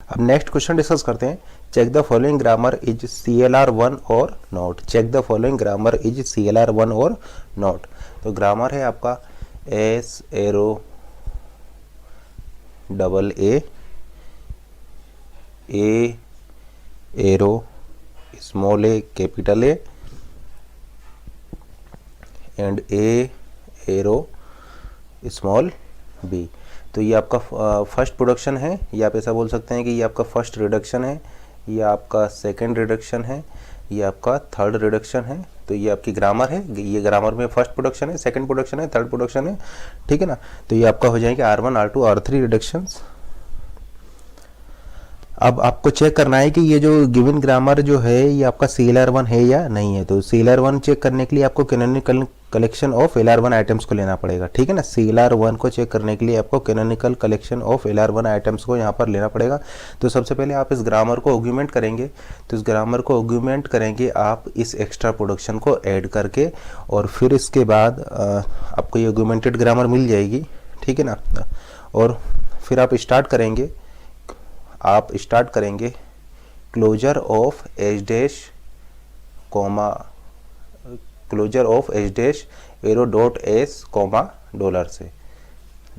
अब next question discuss करते हैं। Check the following grammar is CLR1 और not. Check the following grammar is CLR1 और not. तो ग्रामर है आपका S arrow double A arrow small A capital A and A arrow small B. तो ये आपका फर्स्ट प्रोडक्शन है, ये आप ऐसा बोल सकते हैं कि ये आपका फर्स्ट रिडक्शन है, ये आपका सेकंड रिडक्शन है, ये आपका थर्ड रिडक्शन है। तो ये आपकी ग्रामर है, ये ग्रामर में फर्स्ट प्रोडक्शन है, सेकंड प्रोडक्शन है, थर्ड प्रोडक्शन है, ठीक है ना। तो ये आपका हो जाएंगे R1 R2 R3 रिडक्शंस। अब आपको चेक करना है कि ये जो गिवन ग्रामर जो है ये आपका CLR1 है या नहीं है। तो CLR1 चेक करने के लिए आपको canonical collection of LR1 items को लेना पड़ेगा, ठीक है ना। CLR1 को चेक करने के लिए आपको canonical collection of LR1 items को यहाँ पर लेना पड़ेगा। तो सबसे पहले आप इस ग्रामर को ऑर्गुमेंट करेंगे। तो इस ग्रामर को ऑर्गुमेंट करेंगे आप इस एक्स्ट्रा प्रोडक्शन को ऐड करके, और फिर इसके बाद आपको ये ऑर्गुमेंटेड ग्रामर मिल जाएगी, ठीक है ना। और फिर आप स्टार्ट करेंगे closure of H dash comma closure of H dash arrow dot S comma dollar से।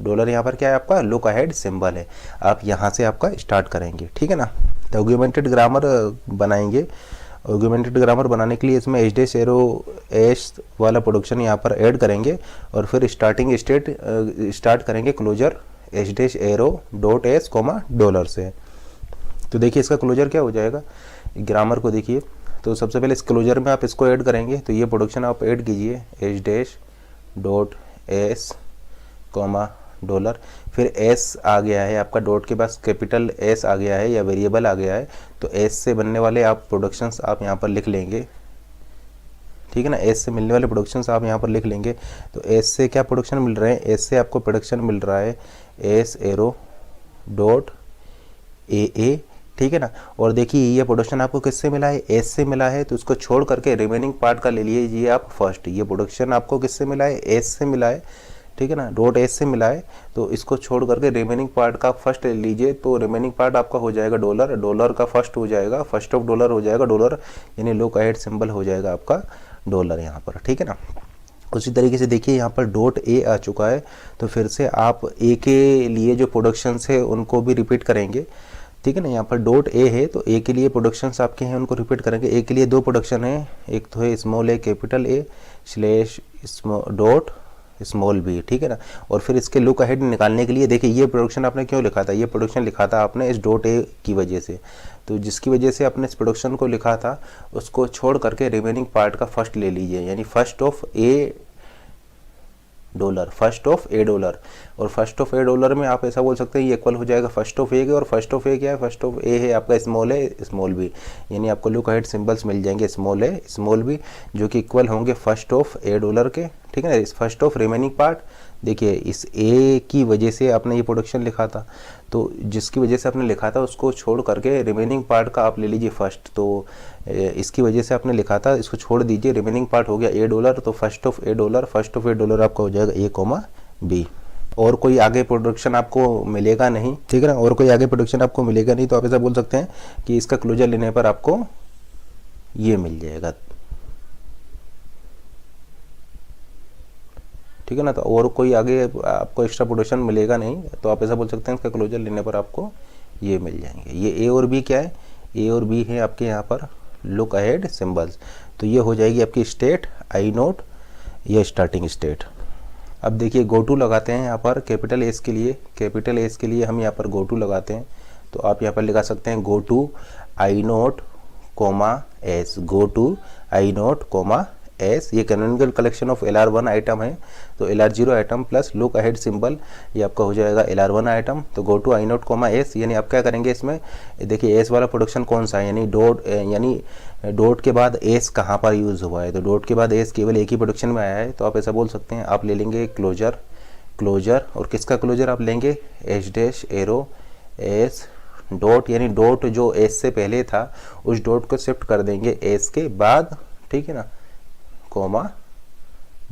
डॉलर यहाँ पर क्या है आपका लुक अहेड सिंबल है, आप यहाँ से आपका स्टार्ट करेंगे, ठीक है ना। तो ऑर्गुमेंटेड ग्रामर बनाएंगे। ऑर्गुमेंटेड ग्रामर बनाने के लिए इसमें एच डैश एरो एस वाला प्रोडक्शन यहाँ पर ऐड करेंगे, और फिर स्टार्ट करेंगे closure H dash arrow dot S comma dollar से। तो देखिए इसका क्लोजर क्या हो जाएगा, ग्रामर को देखिए। तो सबसे पहले इस क्लोजर में आप इसको ऐड करेंगे। तो ये प्रोडक्शन आप ऐड कीजिए H dash dot S comma dollar. फिर एस आ गया है आपका, डॉट के पास कैपिटल एस आ गया है या वेरिएबल आ गया है। तो एस से बनने वाले आप प्रोडक्शंस आप यहाँ पर लिख लेंगे, ठीक है ना। एस से मिलने वाले प्रोडक्शंस आप यहाँ पर लिख लेंगे। तो एस से क्या प्रोडक्शन मिल रहे हैं, एस से आपको प्रोडक्शन मिल रहा है एस एरो डॉट ए, ठीक है ना। और देखिए ये प्रोडक्शन आपको किससे मिला है, एस से मिला है। तो इसको छोड़ करके रिमेनिंग पार्ट का ले लीजिए आप फर्स्ट। ये प्रोडक्शन आपको किससे मिला है, एस से मिला है, ठीक है ना, डॉट एस से मिला है। तो इसको छोड़ करके रिमेनिंग पार्ट का फर्स्ट ले लीजिए। तो रिमेनिंग पार्ट आपका हो जाएगा डॉलर, डॉलर का फर्स्ट हो जाएगा, फर्स्ट ऑफ डॉलर हो जाएगा डॉलर, यानी लुक अहेड सिंबल हो जाएगा आपका डॉलर यहाँ पर, ठीक है ना। उसी तरीके से देखिए यहाँ पर डॉट ए आ चुका है। तो फिर से आप ए के लिए जो प्रोडक्शंस है उनको भी रिपीट करेंगे, ठीक है ना। यहाँ पर डॉट ए है, तो ए के लिए प्रोडक्शंस आपके हैं उनको रिपीट करेंगे। ए के लिए दो प्रोडक्शन है, एक तो है small A capital A slash dot small B, ठीक है ना। और फिर इसके लुक अहेड निकालने के लिए देखिए ये प्रोडक्शन आपने क्यों लिखा था, ये प्रोडक्शन लिखा था आपने इस डॉट ए की वजह से। तो जिसकी वजह से आपने इस प्रोडक्शन को लिखा था उसको छोड़ करके रिमेनिंग पार्ट का फर्स्ट ले लीजिए, यानी first of A dollar, first of A dollar. और फर्स्ट ऑफ ए डॉलर में आप ऐसा बोल सकते हैं ये इक्वल हो जाएगा फर्स्ट ऑफ ए के, और फर्स्ट ऑफ ए क्या है, फर्स्ट ऑफ ए है आपका स्मॉल ए स्मॉल बी, यानी आपको लुक अहेड सिंबल्स मिल जाएंगे स्मॉल ए स्मॉल बी, जो कि इक्वल होंगे फर्स्ट ऑफ ए डॉलर के, ठीक है ना। इस फर्स्ट ऑफ रिमेनिंग पार्ट, देखिए इस ए की वजह से आपने ये प्रोडक्शन लिखा था, तो जिसकी वजह से आपने लिखा था उसको छोड़ करके रिमेनिंग पार्ट का आप ले लीजिए फर्स्ट। तो इसकी वजह से आपने लिखा था, इसको छोड़ दीजिए, रिमेनिंग पार्ट हो गया ए डॉलर। तो first of A dollar, first of A dollar आपका हो जाएगा ए कॉमा बी। और कोई आगे प्रोडक्शन आपको मिलेगा नहीं, ठीक है ना। और कोई आगे प्रोडक्शन आपको मिलेगा नहीं, तो आप ऐसा बोल सकते हैं कि इसका क्लोजर लेने पर आपको ये मिल जाएगा, ठीक है ना। तो और कोई आगे आपको एक्स्ट्रा प्रोडक्शन मिलेगा नहीं, तो आप ऐसा बोल सकते हैं इसका क्लोजर लेने पर आपको ये मिल जाएंगे। ये ए और बी क्या है, ए और बी है आपके यहाँ पर लुक अहेड सिंबल्स। तो ये हो जाएगी आपकी स्टेट आई नोट, ये स्टार्टिंग स्टेट। अब देखिए गो टू लगाते हैं यहाँ पर कैपिटल एस के लिए, कैपिटल एस के लिए हम यहाँ पर गो टू लगाते हैं। तो आप यहाँ पर लगा सकते हैं go to I note comma S, go to I note comma S. ये canonical collection of LR1 item है। तो LR0 item plus look ahead symbol, ये आपका हो जाएगा LR1 आइटम। तो go to I note comma S, यानी आप क्या करेंगे इसमें, देखिए एस वाला प्रोडक्शन कौन सा है, यानी डॉट के बाद एस कहाँ पर यूज़ हुआ है। तो डॉट के बाद एस केवल एक ही प्रोडक्शन में आया है। तो आप ऐसा बोल सकते हैं, आप ले लेंगे क्लोजर, और किसका क्लोजर आप लेंगे, H dash arrow S dot, यानी डॉट जो एस से पहले था उस डॉट को शिफ्ट कर देंगे एस के बाद, ठीक है ना, कोमा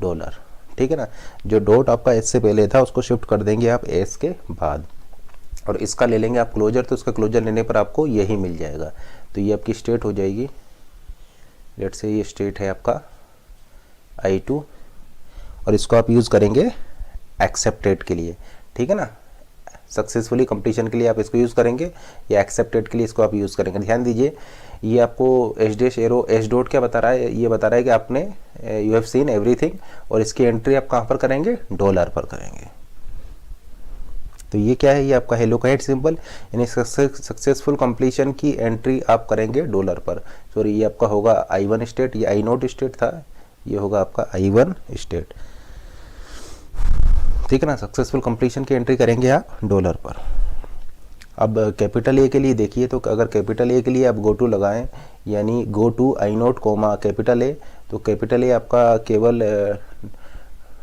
डॉलर, ठीक है ना। जो डॉट आपका एस से पहले था उसको शिफ्ट कर देंगे आप एस के बाद। और इसका ले लेंगे आप क्लोजर, तो इसका क्लोजर लेने पर आपको यही मिल जाएगा। तो ये आपकी स्टेट हो जाएगी, लेट्स से ये स्टेट है आपका I2, और इसको आप यूज़ करेंगे एक्सेप्टेड के लिए, ठीक है ना, सक्सेसफुली कंप्लीशन के लिए आप इसको यूज़ करेंगे, या एक्सेप्टेड के लिए इसको आप यूज़ करेंगे। ध्यान दीजिए, ये आपको H dash arrow H dot क्या बता रहा है, ये बता रहा है कि आपने यू हैव सीन एवरीथिंग, और इसकी एंट्री आप कहाँ पर करेंगे, डॉलर पर करेंगे। तो ये क्या है, ये आपका है लोकेट सिंबल, यानी सक्सेसफुल कंप्लीशन की एंट्री आप करेंगे डॉलर पर। सॉरी, ये आपका होगा I1 स्टेट, ये I0 स्टेट था, ये होगा आपका I1 स्टेट, ठीक है ना। सक्सेसफुल कंप्लीशन की एंट्री करेंगे आप डॉलर पर। अब कैपिटल ए के लिए देखिए, तो अगर कैपिटल ए के लिए आप गो टू लगाएं, यानी go to I0 comma capital A, तो कैपिटल ए आपका केवल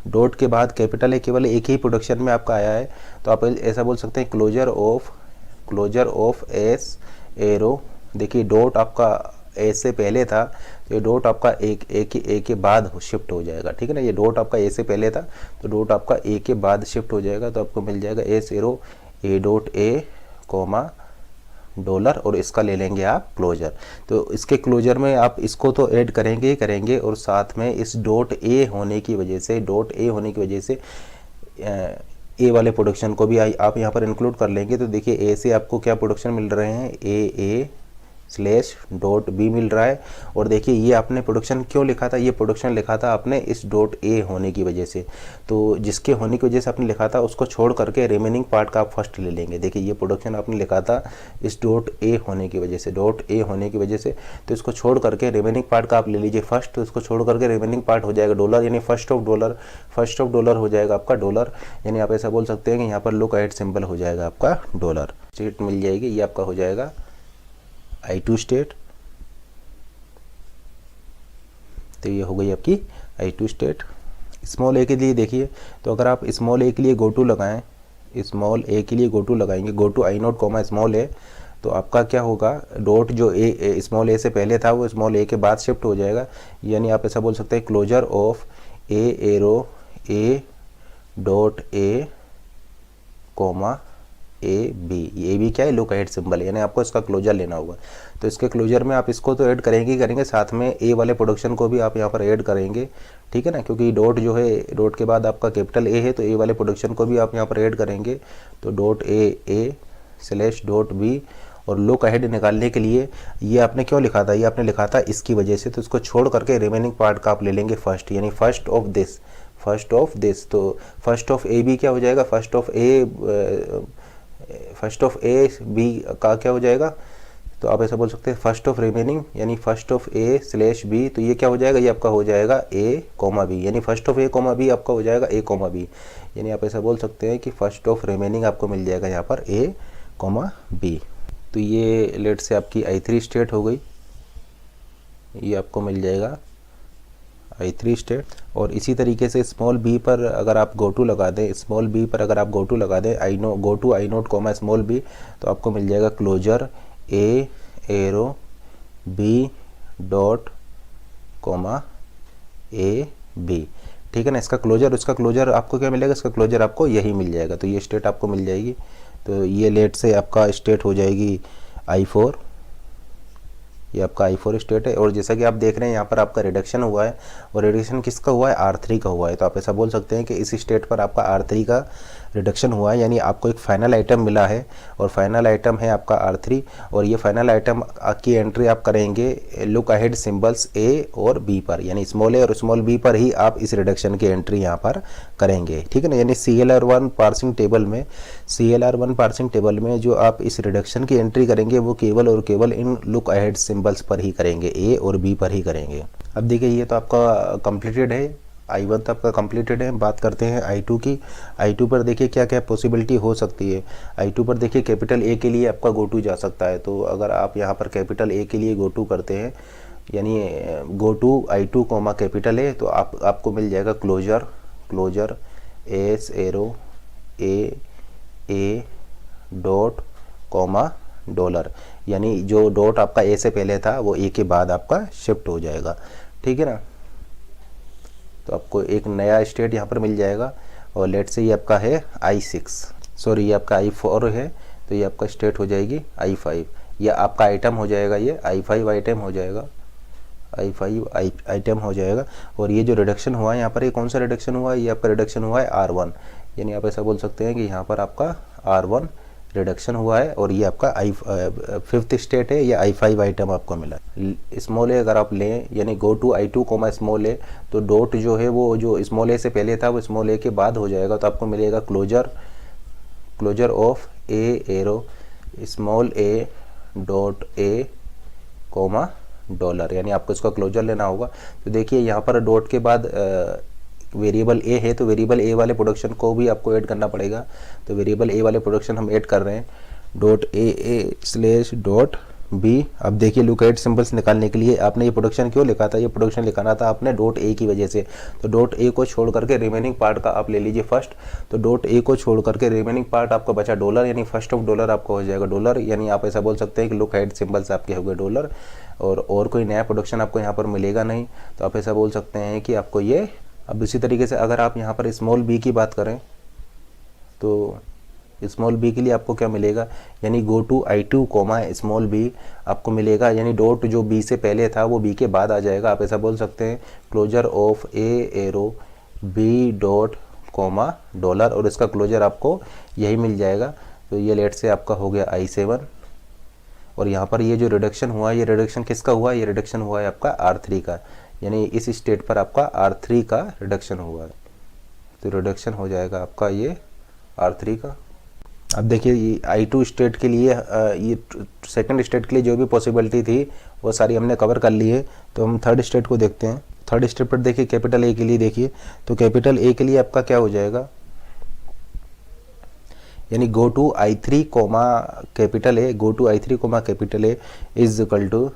डॉट के बाद कैपिटल ए केवल एक ही प्रोडक्शन में आपका आया है, तो आप ऐसा बोल सकते हैं क्लोजर ऑफ एस एरो। देखिए डॉट आपका ए से पहले था, तो ये डॉट आपका ए के बाद शिफ्ट हो जाएगा, ठीक है ना। ये डॉट आपका ए से पहले था, तो डॉट आपका ए के बाद शिफ्ट हो जाएगा, तो आपको मिल जाएगा S arrow A dot A comma dollar, और इसका ले लेंगे आप क्लोजर। तो इसके क्लोजर में आप इसको तो ऐड करेंगे ही करेंगे, और साथ में इस डॉट ए होने की वजह से ए वाले प्रोडक्शन को भी आप यहाँ पर इंक्लूड कर लेंगे। तो देखिए ए से आपको क्या प्रोडक्शन मिल रहे हैं, ए स्लैश डॉट बी मिल रहा है। और देखिए ये आपने प्रोडक्शन क्यों लिखा था, ये प्रोडक्शन लिखा था आपने इस डॉट ए होने की वजह से, तो जिसके होने की वजह से आपने लिखा था उसको छोड़ करके रिमेनिंग पार्ट का आप फर्स्ट ले लेंगे। देखिए ये प्रोडक्शन आपने लिखा था इस डॉट ए होने की वजह से, तो इसको छोड़ करके रिमेनिंग पार्ट का आप ले लीजिए फर्स्ट, तो इसको छोड़ करके रिमेनिंग पार्ट हो जाएगा डॉलर, यानी फर्स्ट ऑफ डॉलर हो जाएगा आपका डॉलर, यानी आप ऐसा बोल सकते हैं कि यहाँ पर लुक एट सिंबल हो जाएगा आपका डॉलर। स्टेट मिल जाएगी, ये आपका हो जाएगा I2 स्टेट। तो ये हो गई आपकी I2 स्टेट। स्मॉल ए के लिए देखिए, तो अगर आप स्मॉल ए के लिए गो टू लगाएं, स्मॉल ए के लिए गो टू लगाएंगे, go to I0 comma small A, तो आपका क्या होगा, डॉट जो ए स्मॉल ए से पहले था वो स्मॉल ए के बाद शिफ्ट हो जाएगा, यानी आप ऐसा बोल सकते हैं closure of A arrow A dot A comma A B क्या है, लुक एट सिंबल, यानी आपको इसका क्लोजर लेना होगा। तो इसके क्लोजर में आप इसको तो ऐड करेंगे, साथ में ए वाले प्रोडक्शन को भी आप यहाँ पर ऐड करेंगे, ठीक है ना, क्योंकि डॉट जो है, डॉट के बाद आपका कैपिटल ए है, तो ए वाले प्रोडक्शन को भी आप यहाँ पर ऐड करेंगे। तो dot A slash dot B, और लुक अहेड निकालने के लिए ये आपने क्यों लिखा था, ये आपने लिखा था इसकी वजह से, तो इसको छोड़ करके रिमेनिंग पार्ट का आप ले लेंगे फर्स्ट, यानी फर्स्ट ऑफ दिस। तो फर्स्ट ऑफ ए बी क्या हो जाएगा, फर्स्ट ऑफ ए बी का क्या हो जाएगा, तो आप ऐसा बोल सकते हैं फर्स्ट ऑफ रिमेनिंग, यानी first of A slash B, तो ये क्या हो जाएगा, ये आपका हो जाएगा ए कोमा बी, यानी first of A comma B आपका हो जाएगा ए कोमा बी, यानी आप ऐसा बोल सकते हैं कि फर्स्ट ऑफ रिमेनिंग आपको मिल जाएगा यहाँ पर ए कोमा बी। तो ये लेट से आपकी I3 स्टेट हो गई, ये आपको मिल जाएगा I3 स्टेट। और इसी तरीके से स्मॉल बी पर अगर आप गो टू लगा दें, go to I0 comma small B, तो आपको मिल जाएगा closure A arrow B dot comma A B, ठीक है ना। इसका क्लोजर आपको क्या मिलेगा, इसका क्लोजर आपको यही मिल जाएगा, तो ये स्टेट आपको मिल जाएगी। तो ये लेट से आपका स्टेट हो जाएगी I4, ये आपका I4 स्टेट है। और जैसा कि आप देख रहे हैं यहाँ पर आपका रिडक्शन हुआ है, और रिडक्शन किसका हुआ है, R3 का हुआ है। तो आप ऐसा बोल सकते हैं कि इस स्टेट पर आपका R3 का रिडक्शन हुआ है, यानी आपको एक फाइनल आइटम मिला है, और फाइनल आइटम है आपका R3, और ये फाइनल आइटम की एंट्री आप करेंगे लुक अहेड सिंबल्स ए और बी पर, यानी स्मॉल ए और स्मॉल बी पर ही आप इस रिडक्शन की एंट्री यहाँ पर करेंगे, ठीक है ना। यानी CLR1 पार्सिंग टेबल में जो आप इस रिडक्शन की एंट्री करेंगे वो केवल और केवल इन लुक अहेड सिंबल्स पर ही करेंगे, ए और बी पर ही करेंगे। अब देखिए ये तो आपका कंप्लीटेड है, I1 तो आपका कंप्लीटेड है। बात करते हैं I2 की। I2 पर देखिए क्या क्या पॉसिबिलिटी हो सकती है। I2 पर देखिए कैपिटल ए के लिए आपका गो टू जा सकता है, तो अगर आप यहाँ पर कैपिटल ए के लिए गो टू करते हैं, यानी go to I2 comma capital A, तो आपको मिल जाएगा closure S arrow A dot comma dollar, यानी जो डॉट आपका ए से पहले था वो ए के बाद आपका शिफ्ट हो जाएगा, ठीक है ना। तो आपको एक नया स्टेट यहाँ पर मिल जाएगा। और लेट से ये आपका है ये आपका I4 है, तो ये आपका स्टेट हो जाएगी I5, या आपका आइटम हो जाएगा, ये I5 आइटम हो जाएगा, I5 आइटम हो जाएगा। और ये जो रिडक्शन हुआ है यहाँ पर, ये कौन सा रिडक्शन हुआ है, ये आपका रिडक्शन हुआ है R1, यानी आप ऐसा बोल सकते हैं कि यहाँ पर आपका R1 रिडक्शन हुआ है, और ये आपका फिफ्थ स्टेट है, या I5 आइटम आपको मिला। स्मॉल ए अगर आप लें, यानी go to I2 comma small A, तो डॉट जो है वो जो स्मॉल ए से पहले था वो स्मॉल ए के बाद हो जाएगा, तो आपको मिलेगा closure of A arrow small A dot A comma dollar, यानी आपको इसका क्लोजर लेना होगा। तो देखिए यहाँ पर डॉट के बाद वेरिएबल ए है, तो वेरिएबल ए वाले प्रोडक्शन को भी आपको ऐड करना पड़ेगा। तो वेरिएबल ए वाले प्रोडक्शन हम ऐड कर रहे हैं, dot A slash dot B. अब देखिए लुक एट सिंबल्स निकालने के लिए आपने ये प्रोडक्शन क्यों लिखा था, ये प्रोडक्शन लिखाना था आपने डॉट ए की वजह से। तो डॉट ए को छोड़ करके रिमेनिंग पार्ट का आप ले लीजिए फर्स्ट, तो डॉट ए को छोड़ करके रिमेनिंग पार्ट आपका बचा डॉलर, यानी फर्स्ट ऑफ डॉलर आपका हो जाएगा डॉलर, यानी आप ऐसा बोल सकते हैं कि लुक एट सिंबल्स आपके हो गए डॉलर, और कोई नया प्रोडक्शन आपको यहाँ पर मिलेगा नहीं। तो आप ऐसा बोल सकते हैं कि आपको ये, अब इसी तरीके से अगर आप यहाँ पर स्मॉल बी की बात करें, तो स्मॉल बी के लिए आपको क्या मिलेगा, यानी go to I2 comma small B आपको मिलेगा, यानी डॉट जो बी से पहले था वो बी के बाद आ जाएगा। आप ऐसा बोल सकते हैं closure of A arrow B dot comma dollar, और इसका क्लोजर आपको यही मिल जाएगा। तो ये लेट से आपका हो गया I7, और यहाँ पर ये जो रिडक्शन हुआ, ये रिडक्शन किसका हुआ, ये रिडक्शन हुआ है आपका R3 का, यानी इस स्टेट पर आपका R3 का रिडक्शन हुआ है। तो रिडक्शन हो जाएगा आपका ये R3 का। अब देखिए ये I2 स्टेट के लिए, ये सेकंड स्टेट के लिए जो भी पॉसिबिलिटी थी वो सारी हमने कवर कर ली है। तो हम थर्ड स्टेट को देखते हैं। थर्ड स्टेट पर देखिए कैपिटल ए के लिए देखिए, तो कैपिटल ए के लिए आपका क्या हो जाएगा, यानी go to I3 comma capital A, go to I3 comma capital A is equal to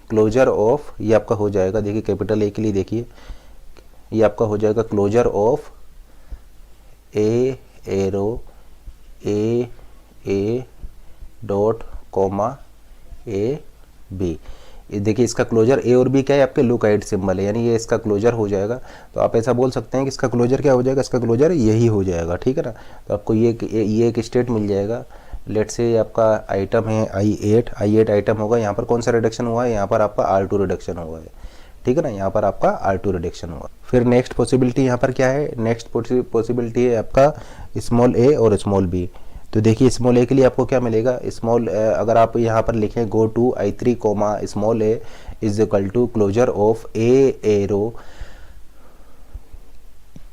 closure of, ये आपका हो जाएगा, देखिए कैपिटल ए के लिए देखिए ये आपका हो जाएगा closure of A arrow A dot comma A B. ये देखिए इसका क्लोजर ए और बी क्या है, आपके लुक एट सिंबल है, यानी ये इसका क्लोजर हो जाएगा। तो आप ऐसा बोल सकते हैं कि इसका क्लोजर क्या हो जाएगा, इसका क्लोजर यही हो जाएगा, ठीक है ना। तो आपको ये एक स्टेट मिल जाएगा। लेट से आपका आइटम है I8 आइटम होगा। यहाँ पर कौन सा रिडक्शन हुआ है, यहाँ पर आपका R2 रिडक्शन हुआ है, ठीक है ना, यहाँ पर आपका R2 रिडक्शन हुआ। फिर नेक्स्ट पॉसिबिलिटी यहाँ पर क्या है, नेक्स्ट पॉसिबिलिटी है आपका स्मॉल ए और स्मॉल बी। तो देखिए स्मॉल ए के लिए आपको क्या मिलेगा, स्मॉल अगर आप यहाँ पर लिखें go to I3 comma small A is equal to closure of A arrow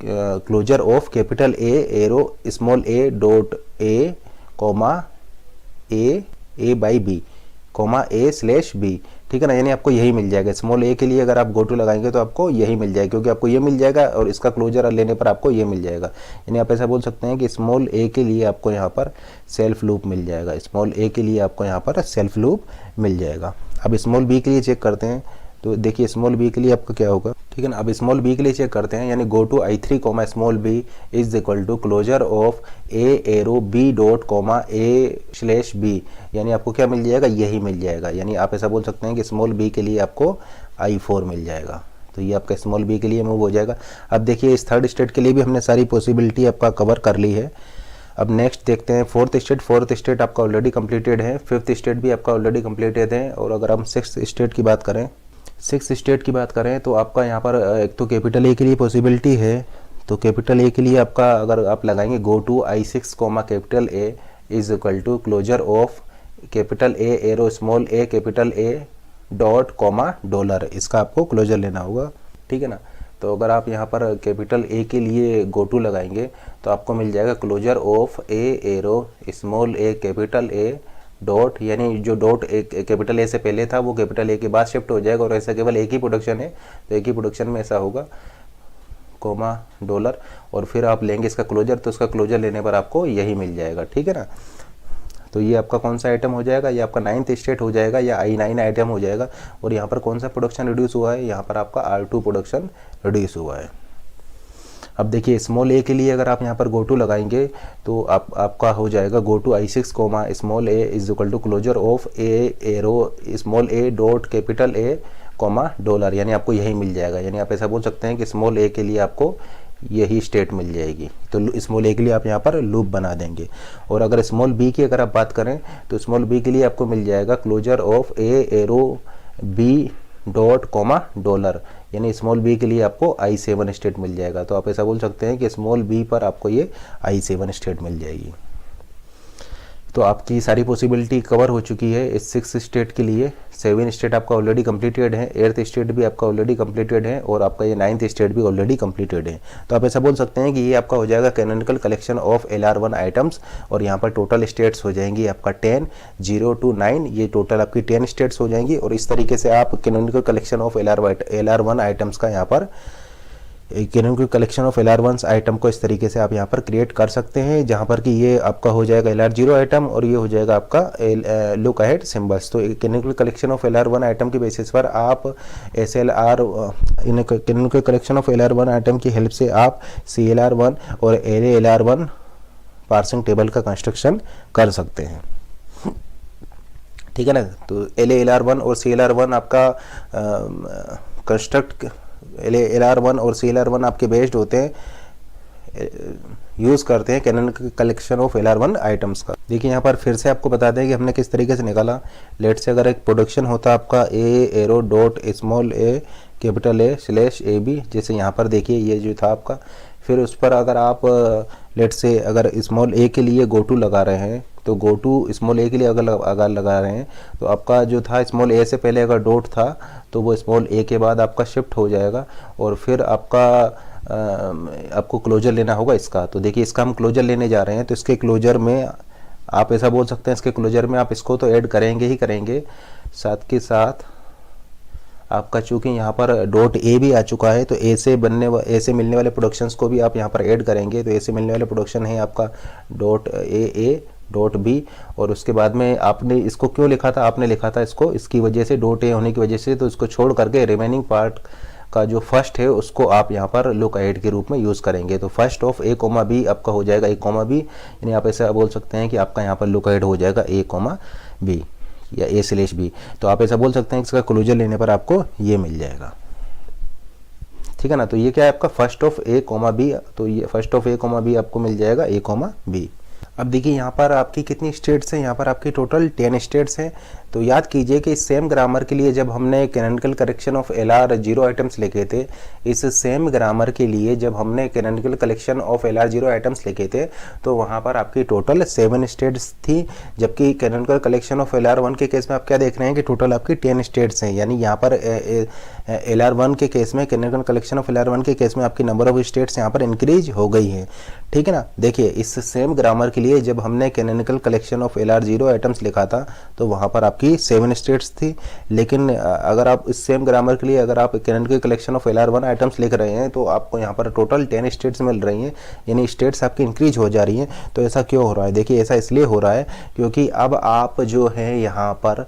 closure of capital A arrow small A dot A comma A by B comma A slash B, ठीक है ना, यानी आपको यही मिल जाएगा। स्मॉल ए के लिए अगर आप गो टू लगाएंगे तो आपको यही मिल जाएगा, क्योंकि आपको ये मिल जाएगा और इसका क्लोजर लेने पर आपको ये मिल जाएगा। यानी आप ऐसा बोल सकते हैं कि स्मॉल ए के लिए आपको यहाँ पर सेल्फ लूप मिल जाएगा, स्मॉल ए के लिए आपको यहाँ पर सेल्फ लूप मिल जाएगा। अब स्मॉल बी के लिए चेक करते हैं, तो देखिए स्मॉल बी के लिए आपका क्या होगा, ठीक है ना। अब स्मॉल बी के लिए चेक करते हैं, यानी go to I3 comma small B is equal to closure of A arrow B dot comma A slash B, यानी आपको क्या मिल जाएगा, यही मिल जाएगा। यानी आप ऐसा बोल सकते हैं कि स्मॉल बी के लिए आपको I4 मिल जाएगा। तो ये आपका स्मॉल बी के लिए मूव हो जाएगा। अब देखिए इस थर्ड स्टेट के लिए भी हमने सारी पॉसिबिलिटी आपका कवर कर ली है। अब नेक्स्ट देखते हैं फोर्थ स्टेट आपका ऑलरेडी कंप्लीटेड है, फिफ्थ स्टेट भी आपका ऑलरेडी कंप्लीटेड है। और अगर हम सिक्स्थ स्टेट की बात करें, तो आपका यहाँ पर एक तो कैपिटल ए के लिए पॉसिबिलिटी है। तो कैपिटल ए के लिए आपका अगर आप लगाएंगे go to I6 comma capital A is equal to closure of capital A arrow small A capital A dot comma dollar, इसका आपको क्लोजर लेना होगा, ठीक है ना। तो अगर आप यहाँ पर कैपिटल ए के लिए गो टू लगाएंगे तो आपको मिल जाएगा closure of A arrow small A capital A dot, यानी जो डॉट कैपिटल ए से पहले था वो कैपिटल ए के बाद शिफ्ट हो जाएगा, और ऐसा केवल एक ही प्रोडक्शन है तो एक ही प्रोडक्शन में ऐसा होगा कोमा डॉलर, और फिर आप लेंगे इसका क्लोजर, तो उसका क्लोजर लेने पर आपको यही मिल जाएगा, ठीक है ना। तो ये आपका कौन सा आइटम हो जाएगा, ये आपका 9th स्टेट हो जाएगा या I9 आइटम हो जाएगा। और यहाँ पर कौन सा प्रोडक्शन रिड्यूस हुआ है, यहाँ पर आपका R2 प्रोडक्शन रिड्यूस हुआ है। अब देखिए स्मॉल ए के लिए अगर आप यहाँ पर गो टू लगाएंगे तो आपका हो जाएगा go to I6 comma small A is equal to closure of A arrow small A dot capital A comma dollar, यानी आपको यही मिल जाएगा। यानी आप ऐसा बोल सकते हैं कि स्मॉल ए के लिए आपको यही स्टेट मिल जाएगी। तो स्मॉल ए के लिए आप यहाँ पर लूप बना देंगे। और अगर स्मॉल बी की अगर आप बात करें तो स्मॉल बी के लिए आपको मिल जाएगा closure of A arrow B dot comma dollar, यानी स्मॉल बी के लिए आपको I7 स्टेट मिल जाएगा। तो आप ऐसा बोल सकते हैं कि स्मॉल बी पर आपको ये I7 स्टेट मिल जाएगी। तो आपकी सारी पॉसिबिलिटी कवर हो चुकी है इस 6 स्टेट के लिए। 7 स्टेट आपका ऑलरेडी कंप्लीटेड है, 8th स्टेट भी आपका ऑलरेडी कंप्लीटेड है, और आपका ये 9th स्टेट भी ऑलरेडी कंप्लीटेड है। तो आप ऐसा बोल सकते हैं कि ये आपका हो जाएगा canonical collection of LR1 items, और यहाँ पर टोटल स्टेट्स हो जाएंगी आपका 10, 0 to 9, ये टोटल आपकी 10 स्टेट्स हो जाएंगी। और इस तरीके से आप canonical collection of LR1 items का यहाँ पर canonical collection of LR1 item को इस तरीके से आप यहाँ पर क्रिएट कर सकते हैं, जहाँ पर कि ये आपका हो जाएगा LR0 आइटम और ये हो जाएगा आपका लुक अहेड सिंबल्स। तो canonical collection of LR1 item के बेसिस पर आप canonical collection of LR1 item की हेल्प से आप CLR1 और एरे LR1 पार्सिंग टेबल का कंस्ट्रक्शन कर सकते हैं, ठीक है ना। तो LR1 और CLR1 आपका कंस्ट्रक्ट LR1 और CLR1 आपके बेस्ड होते हैं, यूज़ करते हैं canonical collection of LR1 items का। देखिए यहाँ पर फिर से आपको बता दें कि हमने किस तरीके से निकाला। लेट से अगर एक प्रोडक्शन होता आपका A arrow dot small A capital A slash A B, जैसे यहाँ पर देखिए ये जो था आपका, फिर उस पर अगर आप लेट से अगर स्मॉल ए के लिए गो टू लगा रहे हैं तो गो टू स्मॉल ए के लिए अगर लगा रहे हैं तो आपका जो था स्मॉल ए से पहले अगर डॉट था तो वो स्मॉल ए के बाद आपका शिफ्ट हो जाएगा, और फिर आपको क्लोजर लेना होगा इसका। तो देखिए इसका हम क्लोजर लेने जा रहे हैं, तो इसके क्लोजर में आप ऐसा बोल सकते हैं, इसके क्लोजर में आप इसको तो ऐड करेंगे ही करेंगे, साथ के साथ आपका चूंकि यहाँ पर डॉट ए भी आ चुका है तो ए से मिलने वाले प्रोडक्शंस को भी आप यहाँ पर ऐड करेंगे। तो ए से मिलने वाले प्रोडक्शन है आपका डॉट ए डॉट बी, और उसके बाद में आपने इसको क्यों लिखा था, आपने लिखा था इसको इसकी वजह से, डॉट ए होने की वजह से, तो इसको छोड़ करके रिमेनिंग पार्ट का जो फर्स्ट है उसको आप यहाँ पर लुक अहेड के रूप में यूज़ करेंगे। तो first of A comma B आपका हो जाएगा ए कोमा बी, यानी आप ऐसा बोल सकते हैं कि आपका यहाँ पर लुक अहेड हो जाएगा ए कोमा बी या ए स्लैश बी। तो आप ऐसा बोल सकते हैं कि इसका क्लोजर लेने पर आपको ये मिल जाएगा, ठीक है ना। तो ये क्या है आपका first of A comma B, तो ये first of A comma B आपको मिल जाएगा ए कोमा बी। अब देखिए यहाँ पर आपकी कितनी स्टेट्स हैं, यहाँ पर आपकी टोटल 10 स्टेट्स हैं। तो याद कीजिए कि इस सेम ग्रामर के लिए जब हमने canonical collection of LR0 items लिखे थे, इस सेम ग्रामर के लिए जब हमने canonical collection of LR0 items लिखे थे तो वहाँ पर आपकी टोटल 7 स्टेट्स थी, जबकि कैनोनिकल कलेक्शन ऑफ LR1 के केस में आप क्या देख रहे हैं कि टोटल आपकी 10 स्टेट्स हैं। यानी यहाँ पर LR1 के केस में, कैनोनिकल कलेक्शन ऑफ LR1 के केस में आपकी नंबर ऑफ स्टेट्स यहाँ पर इंक्रीज हो गई है, ठीक है ना। देखिए इस सेम ग्रामर के लिए जब हमने canonical collection of LR0 items लिखा था तो वहाँ पर आपकी 7 स्टेट्स थी, लेकिन अगर आप इस सेम ग्रामर के लिए अगर आप canonical collection of LR1 items लिख रहे हैं तो आपको यहाँ पर टोटल 10 स्टेट्स मिल रही हैं, यानी स्टेट्स आपकी इंक्रीज हो जा रही हैं। तो ऐसा क्यों हो रहा है, देखिए ऐसा इसलिए हो रहा है क्योंकि अब आप जो है यहाँ पर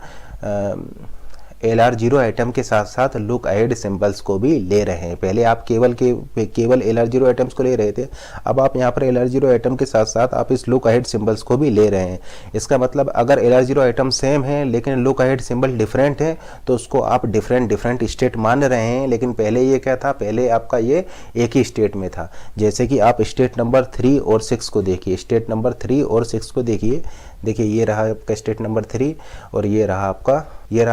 LR0 आइटम के साथ साथ लुक अहेड सिंबल्स को भी ले रहे हैं। पहले आप केवल LR0 आइटम्स को ले रहे थे, अब आप यहाँ पर LR0 आइटम के साथ साथ आप इस लुक अहेड सिंबल्स को भी ले रहे हैं। इसका मतलब अगर LR0 आइटम सेम है लेकिन लुक अहेड सिंबल डिफरेंट है तो उसको आप डिफरेंट स्टेट मान रहे हैं। लेकिन पहले ये क्या था, पहले आपका ये एक ही स्टेट में था। जैसे कि आप स्टेट नंबर 3 और 6 को देखिए, स्टेट नंबर 3 और 6 को देखिए, ये रहा आपका स्टेट नंबर 3 और ये रहा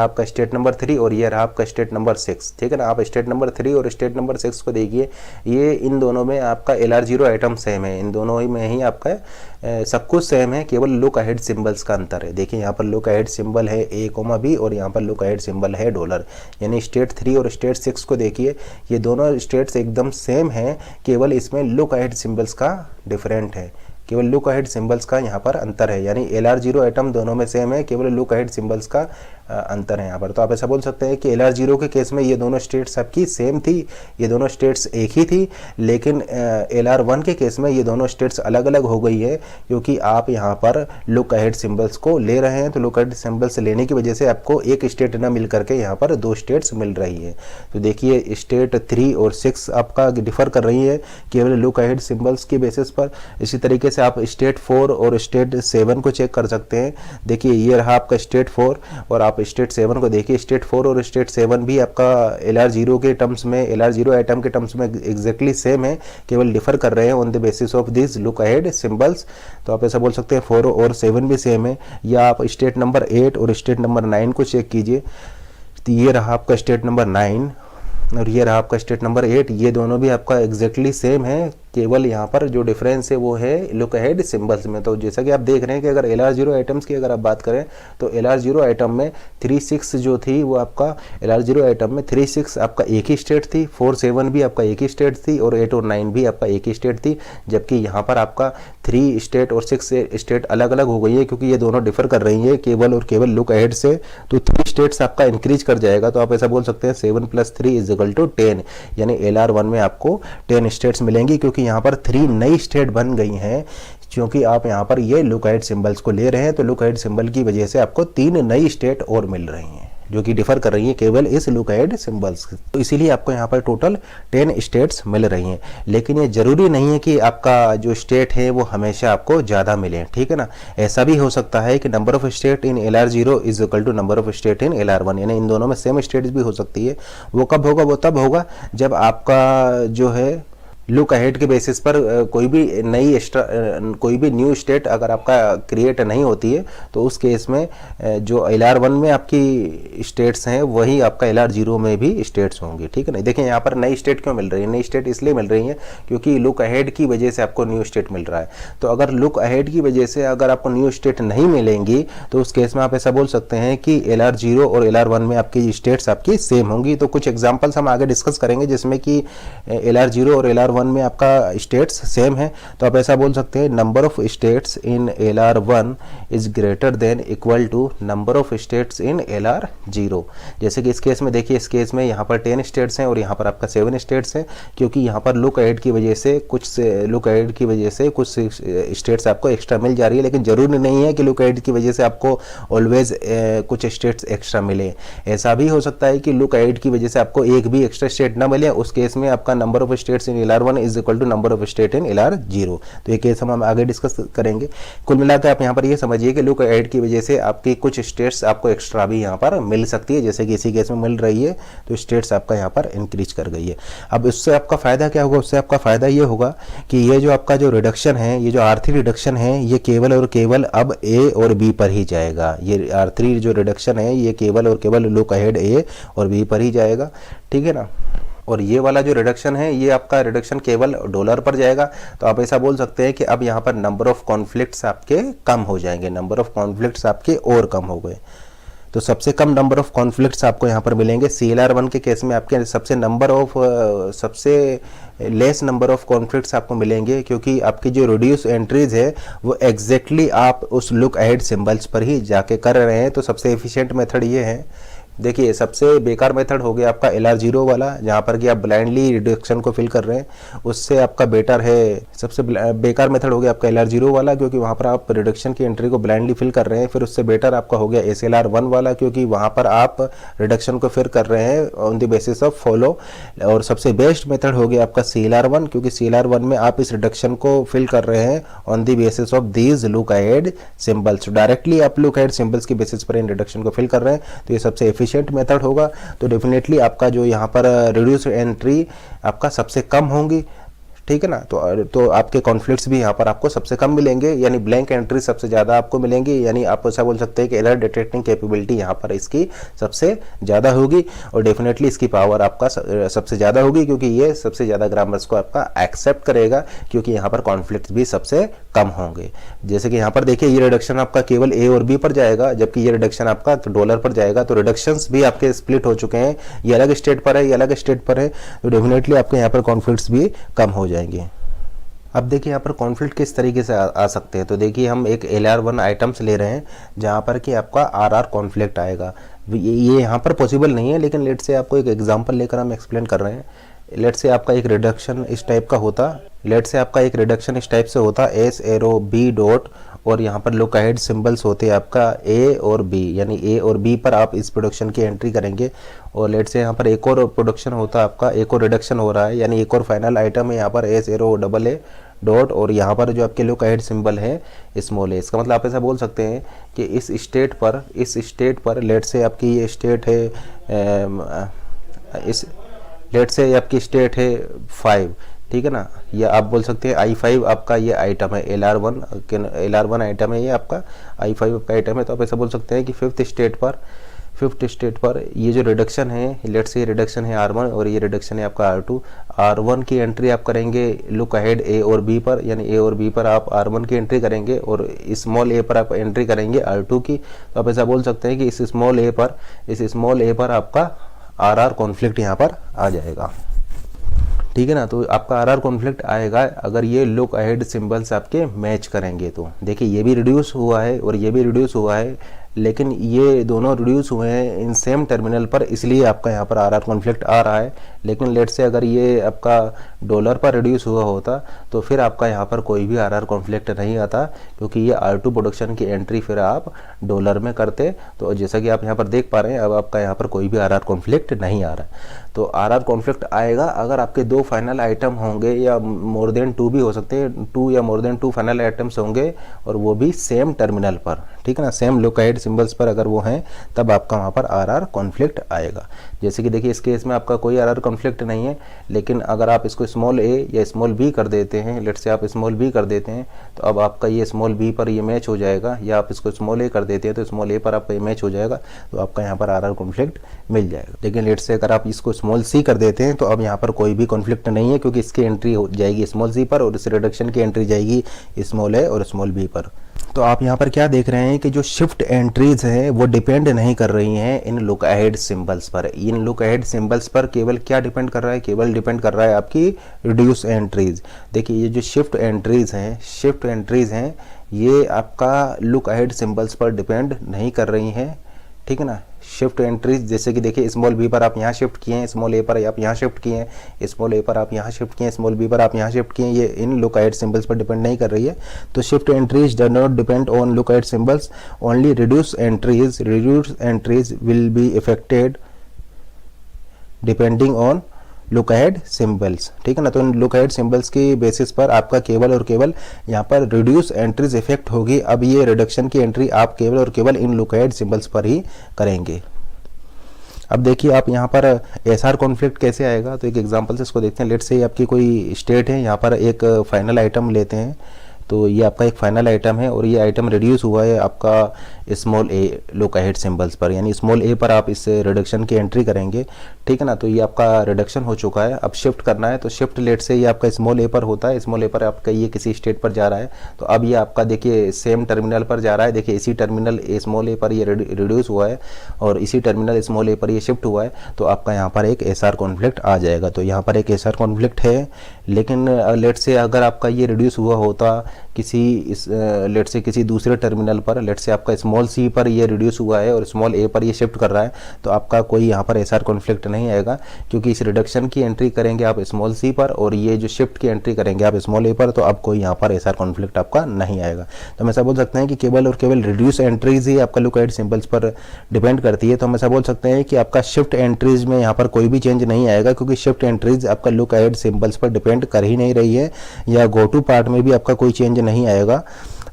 आपका स्टेट नंबर 3 और ये रहा आपका स्टेट नंबर 6, ठीक है ना। आप स्टेट नंबर 3 और स्टेट नंबर 6 को देखिए, ये इन दोनों में आपका LR0 आइटम सेम है, इन दोनों में ही आपका सब कुछ सेम है, केवल लुक अहेड सिंबल्स का अंतर है। देखिए यहाँ पर लुक अहेड सिंबल है ए कोमा बी और यहाँ पर लुक अहेड सिंबल है डॉलर, यानी स्टेट 3 और स्टेट 6 को देखिए, ये दोनों स्टेट्स एकदम सेम हैं, केवल इसमें लुक अहेड सिंबल्स का डिफरेंट है, केवल लुक अहेड सिंबल्स का यहाँ पर अंतर है। यानी LR0 आइटम दोनों में सेम है, केवल लुक अहेड सिंबल्स का अंतर है यहाँ पर। तो आप ऐसा बोल सकते हैं कि LR0 के केस में ये दोनों स्टेट्स आपकी सेम थी, ये दोनों स्टेट्स एक ही थी, लेकिन LR1 के केस में ये दोनों स्टेट्स अलग अलग हो गई है क्योंकि आप यहाँ पर लुक अहेड सिंबल्स को ले रहे हैं। तो लुक अहेड सिंबल्स लेने की वजह से आपको एक स्टेट ना मिल करके यहाँ पर 2 स्टेट्स मिल रही है। तो देखिए स्टेट 3 और 6 आपका डिफर कर रही है केवल लुक अहेड सिंबल्स की बेसिस पर। इसी तरीके से आप स्टेट 4 और स्टेट 7 को चेक कर सकते हैं। देखिए ये रहा आपका स्टेट 4 और आप आप स्टेट 7 को देखिए, स्टेट 4 और स्टेट 7 भी आपका LR0 के टर्म्स में, LR0 आइटम के टर्म्स में एग्जैक्टली सेम है, केवल डिफर कर रहे हैं on the basis of this look ahead symbols. तो आप ऐसा बोल सकते हैं 4 और 7 भी सेम है। या आप स्टेट नंबर 8 और स्टेट नंबर 9 को चेक कीजिए, तो ये रहा आपका स्टेट नंबर 9 और ये रहा आपका स्टेट नंबर 8, ये दोनों भी आपका एग्जैक्टली सेम है, केवल यहाँ पर जो डिफरेंस है वो है लुक अहेड सिंबल्स में। तो जैसा कि आप देख रहे हैं कि अगर LR0 आइटम्स की अगर आप बात करें तो LR0 आइटम में 36 जो थी वो आपका LR0 आइटम में 36 आपका एक ही स्टेट थी, 4 7 भी आपका एक ही स्टेट थी और 8 और 9 भी आपका एक ही स्टेट थी। जबकि यहाँ पर आपका 3 स्टेट और 6 स्टेट अलग अलग हो गई है, क्योंकि ये दोनों डिफर कर रही है केवल और केवल लुक अहेड से। तो 3 स्टेट्स आपका इंक्रीज कर जाएगा। तो आप ऐसा बोल सकते हैं 7 + 3 = 10, यानी LR1 में आपको 10 स्टेट्स मिलेंगी, क्योंकि यहाँ पर 3 नई स्टेट बन गई हैं। क्योंकि आप यहाँ पर ये लुक अहेड सिंबल्स को ले रहे हैं, तो लुक अहेड सिंबल की वजह से आपको 3 नई स्टेट और मिल रही हैं, जो कि डिफर कर रही है केवल इस लुक अहेड सिंबल्स। तो इसीलिए आपको यहाँ पर टोटल 10 स्टेट्स मिल रही हैं। लेकिन ये जरूरी नहीं है कि आपका जो स्टेट है वो हमेशा आपको ज़्यादा मिले, ठीक है ना। ऐसा भी हो सकता है कि number of state in LR0 = number of state in LR1, यानी इन दोनों में सेम स्टेट्स भी हो सकती है। वो कब होगा? वो तब होगा जब आपका जो है लुक अहेड के बेसिस पर कोई भी न्यू स्टेट अगर आपका क्रिएट नहीं होती है, तो उस केस में जो LR1 में आपकी स्टेट्स हैं वही आपका LR0 में भी स्टेट्स होंगी, ठीक है ना। देखिए यहाँ पर नई स्टेट क्यों मिल रही है? नई स्टेट इसलिए मिल रही है क्योंकि लुक अहेड की वजह से आपको न्यू स्टेट मिल रहा है। तो अगर लुक अहेड की वजह से अगर आपको न्यू स्टेट नहीं मिलेंगी, तो उस केस में आप ऐसा बोल सकते हैं कि LR0 और LR1 में आपकी स्टेट्स आपकी सेम होंगी। तो कुछ एग्जाम्पल्स हम आगे डिस्कस करेंगे जिसमें कि LR0 और LR1 में आपका स्टेट्स सेम है। तो आप ऐसा बोल सकते हैं number of states in LR1 is greater than equal to number of states in LR0। जैसे कि इस केस में देखिए, इस केस में यहाँ पर 10 स्टेट्स हैं और यहाँ पर आपका 7 स्टेट्स हैं, क्योंकि यहाँ पर लुक अहेड की वजह से कुछ स्टेट्स आपको एक्स्ट्रा मिल जा रही है। लेकिन जरूरी नहीं है कि लुक अहेड की वजह से आपको ऑलवेज कुछ स्टेट्स एक्स्ट्रा मिले। ऐसा भी हो सकता है कि लुक अहेड की वजह से आपको एक भी एक्स्ट्रा स्टेट ना मिले, उस केस में आपका number of states in LR1 = number of state in LR0। तो ये केस हम आगे डिस्कस करेंगे। कुल मिलाकर आप यहाँ पर ये समझिए कि लुक अहेड की वजह से आपकी कुछ स्टेट्स आपको एक्स्ट्रा भी यहाँ पर मिल सकती है, जैसे कि इसी केस में मिल रही है। तो स्टेट्स आपका यहाँ पर इंक्रीज कर गई है। अब इससे आपका फायदा क्या होगा? उससे आपका फायदा ये होगा कि ये जो आपका जो रिडक्शन है, ये जो R3 रिडक्शन है, ये केवल और केवल अब A और B पर ही जाएगा। ये R3 जो रिडक्शन है ये केवल और केवल लुक अहेड A और B पर ही जाएगा, ठीक है ना। और ये वाला जो रिडक्शन है ये आपका रिडक्शन केवल डॉलर पर जाएगा। तो आप ऐसा बोल सकते हैं कि अब यहाँ पर नंबर ऑफ कॉन्फ्लिक्ट्स आपके कम हो जाएंगे, नंबर ऑफ कॉन्फ्लिक्ट्स आपके और कम हो गए। तो सबसे कम नंबर ऑफ कॉन्फ्लिक्ट्स आपको यहाँ पर मिलेंगे। CLR1 के केस में आपके सबसे लेस नंबर ऑफ कॉन्फ्लिक्ट्स आपको मिलेंगे, क्योंकि आपकी जो रिड्यूस एंट्रीज है वो एग्जैक्टली आप उस लुक अहेड सिंबल्स पर ही जाके कर रहे हैं। तो सबसे एफिशिएंट मेथड ये है। देखिए, सबसे बेकार मेथड हो गया आपका LR0 वाला, जहाँ पर कि आप ब्लाइंडली रिडक्शन को फिल कर रहे हैं। उससे आपका बेटर है, सबसे बेकार मेथड हो गया आपका LR0 वाला, क्योंकि वहाँ पर आप रिडक्शन की एंट्री को ब्लाइंडली फिल कर रहे हैं। फिर उससे बेटर आपका हो गया SLR1 वाला, क्योंकि वहाँ पर आप रिडक्शन को फिर कर रहे हैं on the basis of follow. और सबसे बेस्ट मेथड हो गया आपका CLR1, क्योंकि CLR1 में आप इस रिडक्शन को फिल कर रहे हैं on the basis of these look ahead symbols. Directly आप लुक अहेड सिंबल्स की बेसिस पर इन रिडक्शन को फिल कर रहे हैं। तो ये सबसे एफिशिएंट मेथड होगा। तो डेफिनेटली आपका जो यहाँ पर रिड्यूस एंट्री आपका सबसे कम होंगी, ठीक है ना। तो आपके कॉन्फ्लिक्ट्स भी यहाँ पर आपको सबसे कम मिलेंगे, यानी ब्लैंक एंट्री सबसे ज़्यादा आपको मिलेंगी। यानी आप ऐसा बोल सकते हैं कि एरर डिटेक्टिंग कैपेबिलिटी यहाँ पर इसकी सबसे ज़्यादा होगी और डेफिनेटली इसकी पावर आपका सबसे ज़्यादा होगी, क्योंकि ये सबसे ज़्यादा ग्रामर्स को आपका एक्सेप्ट करेगा, क्योंकि यहाँ पर कॉन्फ्लिक्ट्स भी सबसे कम होंगे। जैसे कि यहाँ पर देखिए, ये रिडक्शन आपका केवल A और B पर जाएगा, जबकि ये रिडक्शन आपका डॉलर पर जाएगा। तो रिडक्शंस भी आपके स्प्लिट हो चुके हैं, ये अलग स्टेट पर है, ये अलग स्टेट पर है। तो डेफिनेटली आपके यहाँ पर कॉन्फ्लिक्ट्स भी कम हो जाएंगे। अब देखिए यहाँ पर कॉन्फ्लिक्ट किस तरीके से आ सकते हैं। तो देखिए, हम एक LR1 आइटम्स ले रहे हैं जहाँ पर कि आपका RR कॉन्फ्लिक्ट आएगा। ये यहाँ पर पॉसिबल नहीं है, लेकिन लेट से आपको एक एग्जांपल लेकर हम एक्सप्लेन कर रहे हैं। लेट से आपका एक रिडक्शन इस टाइप का होता, S एरो B डॉट, और यहाँ पर लुक अहेड सिंबल्स होते हैं आपका A और B, यानी A और B पर आप इस प्रोडक्शन की एंट्री करेंगे। और लेट से यहाँ पर एक और प्रोडक्शन होता है आपका, एक और रिडक्शन हो रहा है, यानी एक और फाइनल आइटम है यहाँ पर S एरो AA डॉट और यहाँ पर जो आपके लुक अहेड सिंबल है स्मॉल ए। इसका मतलब आप ऐसा बोल सकते हैं कि इस स्टेट पर लेट से आपकी ये स्टेट है इस लेट से आपकी स्टेट है 5, ठीक है ना, या आप बोल सकते हैं I5 आपका ये आइटम है, LR1 आइटम है, ये आपका I5 आपका आइटम है। तो आप ऐसा बोल सकते हैं कि फिफ्थ स्टेट पर ये जो रिडक्शन है, लेट से ये रिडक्शन है R1 और ये रिडक्शन है आपका R2। R1 की एंट्री आप करेंगे लुक अहेड A और B पर, यानी A और B पर आप R1 की एंट्री करेंगे और स्मॉल a पर आप एंट्री करेंगे R2 की। तो आप ऐसा बोल सकते हैं कि इस स्मॉल a पर आपका RR कॉन्फ्लिक्ट यहाँ पर आ जाएगा, ठीक है ना। तो आपका RR कॉन्फ्लिक्ट आएगा अगर ये लुक अहेड सिंबल्स आपके मैच करेंगे। तो देखिए ये भी रिड्यूस हुआ है और ये भी रिड्यूस हुआ है, लेकिन ये दोनों रिड्यूस हुए हैं इन सेम टर्मिनल पर, इसलिए आपका यहाँ पर RR कॉन्फ्लिक्ट आ रहा है। लेकिन लेट से अगर ये आपका डॉलर पर रिड्यूस हुआ होता तो फिर आपका यहाँ पर कोई भी RR कॉन्फ्लिक्ट नहीं आता, क्योंकि ये R2 प्रोडक्शन की एंट्री फिर आप डॉलर में करते। तो जैसा कि आप यहाँ पर देख पा रहे हैं, अब आपका यहाँ पर कोई भी RR कॉन्फ्लिक्ट नहीं आ रहा है। तो RR कॉन्फ्लिक्ट आएगा अगर आपके 2 फाइनल आइटम होंगे, या मोर देन 2 भी हो सकते हैं, 2 या मोर देन 2 फाइनल आइटम्स होंगे और वो भी सेम टर्मिनल पर, ठीक है ना, सेम लुक अहेड सिंबल्स पर अगर वो हैं, तब आपका वहाँ पर RR कॉन्फ्लिक्ट आएगा। जैसे कि देखिए इस केस में आपका कोई RR कॉन्फ्लिक्ट नहीं है, लेकिन अगर आप इसको स्मॉल a या स्मॉल b कर देते हैं, लेट से आप स्मॉल b कर देते हैं, तो अब आपका ये स्मॉल b पर ये मैच हो जाएगा, या आप इसको स्मॉल a कर देते हैं तो स्मॉल a पर आपका ये मैच हो जाएगा, तो आपका यहाँ पर RR कॉन्फ्लिक्ट मिल जाएगा। लेकिन लेट से अगर आप इसको स्मॉल c कर देते हैं तो अब यहाँ पर कोई भी कॉन्फ्लिक्ट नहीं है, क्योंकि इसकी एंट्री हो जाएगी स्मॉल c पर और इस रिडक्शन की एंट्री जाएगी स्मॉल a और स्मॉल b पर। तो आप यहाँ पर क्या देख रहे हैं कि जो शिफ्ट एंट्रीज हैं वो डिपेंड नहीं कर रही हैं इन लुक अहेड सिंबल्स पर। इन लुक अहेड सिंबल्स पर केवल क्या डिपेंड कर रहा है, केवल डिपेंड कर रहा है आपकी रिड्यूस एंट्रीज। देखिए ये जो शिफ्ट एंट्रीज हैं ये आपका लुक अहेड सिंबल्स पर डिपेंड नहीं कर रही हैं, ठीक है ना। शिफ्ट एंट्रीज जैसे कि देखिए स्मॉल b पर आप यहाँ शिफ्ट किए हैं, स्मॉल a पर आप यहाँ शिफ्ट किए हैं, स्मॉल a पर आप यहाँ शिफ्ट किए हैं, स्मॉल b पर आप यहाँ शिफ्ट किए हैं, ये इन लुक अहेड सिंबल्स पर डिपेंड नहीं कर रही है। तो shift entries do not depend on look ahead symbols, only reduce entries will be affected depending on look ahead symbols, ठीक है ना। तो इन लुक अहेड सिंबल्स की बेसिस पर आपका केवल और केवल यहाँ पर रिड्यूस एंट्रीज इफेक्ट होगी। अब ये रिडक्शन की एंट्री आप केवल और केवल इन लुक अहेड सिंबल्स पर ही करेंगे। अब देखिए आप यहाँ पर SR कॉन्फ्लिक्ट कैसे आएगा, तो एक एग्जांपल से इसको देखते हैं। लेट से आपकी कोई स्टेट है, यहाँ पर एक फाइनल आइटम लेते हैं, तो ये आपका एक फाइनल आइटम है और ये आइटम रिड्यूस हुआ है आपका small a look ahead symbols पर, यानी स्मॉल a पर आप इस रिडक्शन की एंट्री करेंगे, ठीक है ना। तो ये आपका रिडक्शन हो चुका है, अब शिफ्ट करना है, तो शिफ्ट लेट से ये आपका स्मॉल a पर होता है, स्मॉल a पर आपका ये किसी स्टेट पर जा रहा है, तो अब ये आपका देखिए सेम टर्मिनल पर जा रहा है। देखिए इसी टर्मिनल स्मॉल a पर ये रिड्यूस हुआ है और इसी टर्मिनल स्मॉल a पर ये शिफ्ट हुआ है, तो आपका यहाँ पर एक SR कॉन्फ्लिक्ट आ जाएगा। तो यहाँ पर एक SR कॉन्फ्लिक्ट है, लेकिन लेट से अगर आपका ये रिड्यूस हुआ होता किसी लेट से किसी दूसरे टर्मिनल पर, लेट से आपका स्मॉल c पर ये रिड्यूस हुआ है और स्मॉल a पर ये शिफ्ट कर रहा है, तो आपका कोई यहाँ पर SR कॉन्फ्लिक्ट नहीं आएगा, क्योंकि इस रिडक्शन की एंट्री करेंगे आप स्मॉल c पर और ये जो शिफ्ट की एंट्री करेंगे आप स्मॉल a पर, तो अब कोई यहाँ पर SR कॉन्फ्लिक्ट आपका नहीं आएगा। तो हम ऐसा बोल सकते हैं कि केवल और केवल रिड्यूस एंट्रीज ही आपका लुक अहेड सिंबल्स पर डिपेंड करती है। तो हम ऐसा बोल सकते हैं कि आपका शिफ्ट एंट्रीज में यहाँ पर कोई भी चेंज नहीं आएगा, क्योंकि शिफ्ट एंट्रीज आपका लुक अहेड सिंबल्स पर डिपेंड कर ही नहीं रही है, या गो टू पार्ट में भी आपका कोई चेंज नहीं आएगा।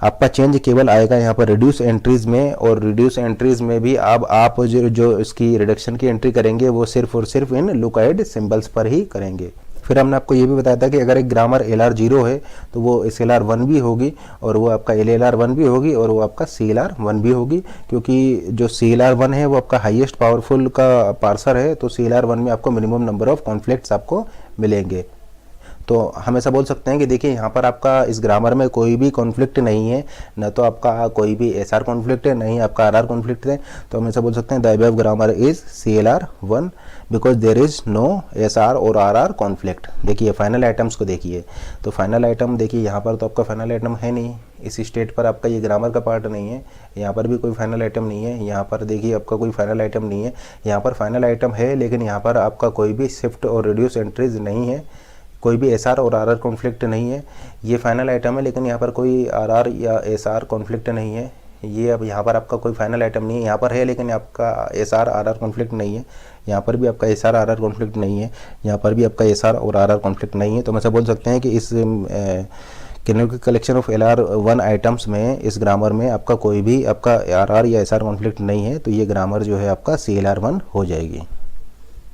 आपका चेंज केवल आएगा यहाँ पर रिड्यूस एंट्रीज में, और रिड्यूस एंट्रीज में भी अब आप जो इसकी रिडक्शन की एंट्री करेंगे वो सिर्फ और सिर्फ इन लुक अहेड सिंबल्स पर ही करेंगे। फिर हमने आपको ये भी बताया था कि अगर एक ग्रामर LR0 है तो वो SLR1 भी होगी और वो आपका LLR1 भी होगी और वो आपका CLR1 भी होगी, क्योंकि जो CLR1 है वो आपका हाईएस्ट पावरफुल का पार्सर है, तो CLR1 में आपको मिनिमम नंबर ऑफ कॉन्फ्लिक्ट्स आपको मिलेंगे। तो हम ऐसा बोल सकते हैं कि देखिए यहाँ पर आपका इस ग्रामर में कोई भी कॉन्फ्लिक्ट नहीं है, न तो आपका कोई भी SR कॉन्फ्लिक्ट है, नहीं आपका RR कॉन्फ्लिक्ट है। तो हम ऐसा बोल सकते हैं the above grammar is CLR1 because there is no SR और RR कॉन्फ्लिक्ट। देखिए फाइनल आइटम्स को देखिए, तो फाइनल आइटम देखिए यहाँ पर तो आपका फाइनल आइटम है नहीं, इस स्टेट पर आपका ये ग्रामर का पार्ट नहीं है, यहाँ पर भी कोई फाइनल आइटम नहीं है, यहाँ पर देखिए आपका कोई फाइनल आइटम नहीं है, यहाँ पर फाइनल आइटम है लेकिन यहाँ पर आपका कोई भी शिफ्ट और रिड्यूस एंट्रीज नहीं है, कोई भी SR और RR कॉन्फ्लिक्ट नहीं है। ये फाइनल आइटम है लेकिन यहाँ पर कोई RR या SR कॉन्फ्लिक्ट नहीं है। ये अब यहाँ पर आपका कोई फाइनल आइटम नहीं है, यहाँ पर है लेकिन आपका SR RR कॉन्फ्लिक्ट नहीं है, यहाँ पर भी आपका SR RR कॉन्फ्लिक्ट नहीं है, यहाँ पर भी आपका SR और RR कॉन्फ्लिक्ट नहीं है। तो हम ऐसा बोल सकते हैं कि इस canonical collection of LR1 items में इस ग्रामर में आपका कोई भी आपका RR या SR कॉन्फ्लिक्ट नहीं है, तो ये ग्रामर जो है आपका CLR1 हो जाएगी।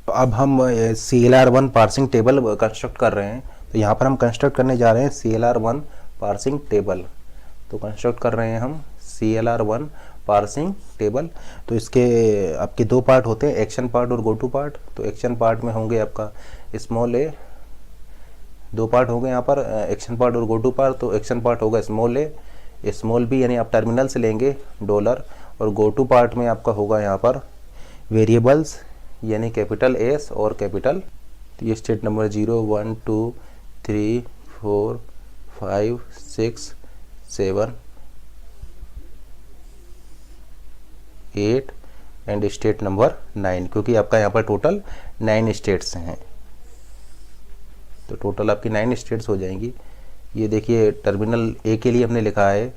तो अब हम CLR1 पार्सिंग टेबल कंस्ट्रक्ट कर रहे हैं। तो यहाँ पर हम कंस्ट्रक्ट करने जा रहे हैं CLR1 पार्सिंग टेबल। तो कंस्ट्रक्ट कर रहे हैं हम CLR1 पार्सिंग टेबल। तो इसके आपके दो पार्ट होते हैं, एक्शन पार्ट और गो टू पार्ट। तो एक्शन पार्ट में होंगे आपका स्मॉल ए, दो पार्ट होंगे यहाँ पर, एक्शन पार्ट और गो टू पार्ट। तो एक्शन पार्ट होगा स्मॉल ए, स्मॉल बी यानी आप टर्मिनल से लेंगे डॉलर, और गो टू पार्ट में आपका होगा यहाँ पर वेरिएबल्स यानी कैपिटल एस और कैपिटल। तो ये state number 0 1 2 3 4 5 6 7 8 and state number 9, क्योंकि आपका यहाँ पर टोटल 9 स्टेट्स हैं। तो टोटल आपकी 9 स्टेट्स हो जाएंगी। ये देखिए टर्मिनल ए के लिए हमने लिखा है,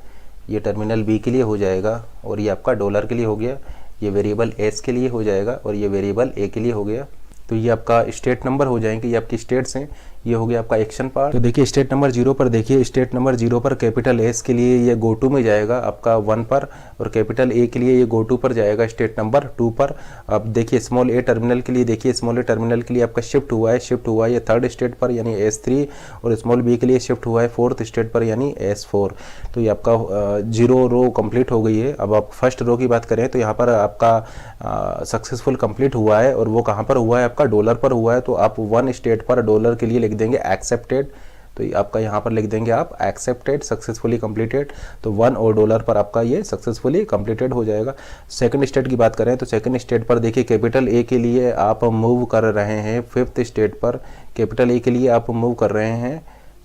ये टर्मिनल बी के लिए हो जाएगा, और ये आपका डॉलर के लिए हो गया, ये वेरिएबल एस के लिए हो जाएगा, और ये वेरिएबल ए के लिए हो गया। तो ये आपका स्टेट नंबर हो जाएंगे, ये आपकी स्टेट्स हैं। ये हो गया आपका एक्शन पार्ट। तो देखिए स्टेट नंबर 0 पर, देखिए स्टेट नंबर 0 पर कैपिटल एस के लिए ये गो टू में जाएगा आपका 1 पर, और कैपिटल ए के लिए ये गो टू पर जाएगा स्टेट नंबर 2 पर। अब देखिए स्मॉल ए टर्मिनल के लिए, देखिए स्मॉल ए टर्मिनल के लिए आपका शिफ्ट हुआ है ये थर्ड स्टेट पर यानी S3, और स्मॉल बी के लिए शिफ्ट हुआ है फोर्थ स्टेट पर यानी S4। तो ये आपका 0 रो कंप्लीट हो गई है। अब आप फर्स्ट रो की बात करें तो यहाँ पर आपका सक्सेसफुल कंप्लीट हुआ है, और वो कहाँ पर हुआ है, आपका डॉलर पर हुआ है। तो आप 1 स्टेट पर डॉलर के लिए लिख देंगे एक्सेप्टेड। तो आपका यहाँ पर लिख देंगे आप एक्सेप्टेड सक्सेसफुली कंप्लीटेड। तो 1 और डॉलर पर आपका ये सक्सेसफुली कंप्लीटेड हो जाएगा। सेकंड स्टेट की बात करें तो सेकंड स्टेट पर देखिए कैपिटल ए के लिए आप मूव कर रहे हैं 5th स्टेट पर, कैपिटल ए के लिए आप मूव कर रहे हैं,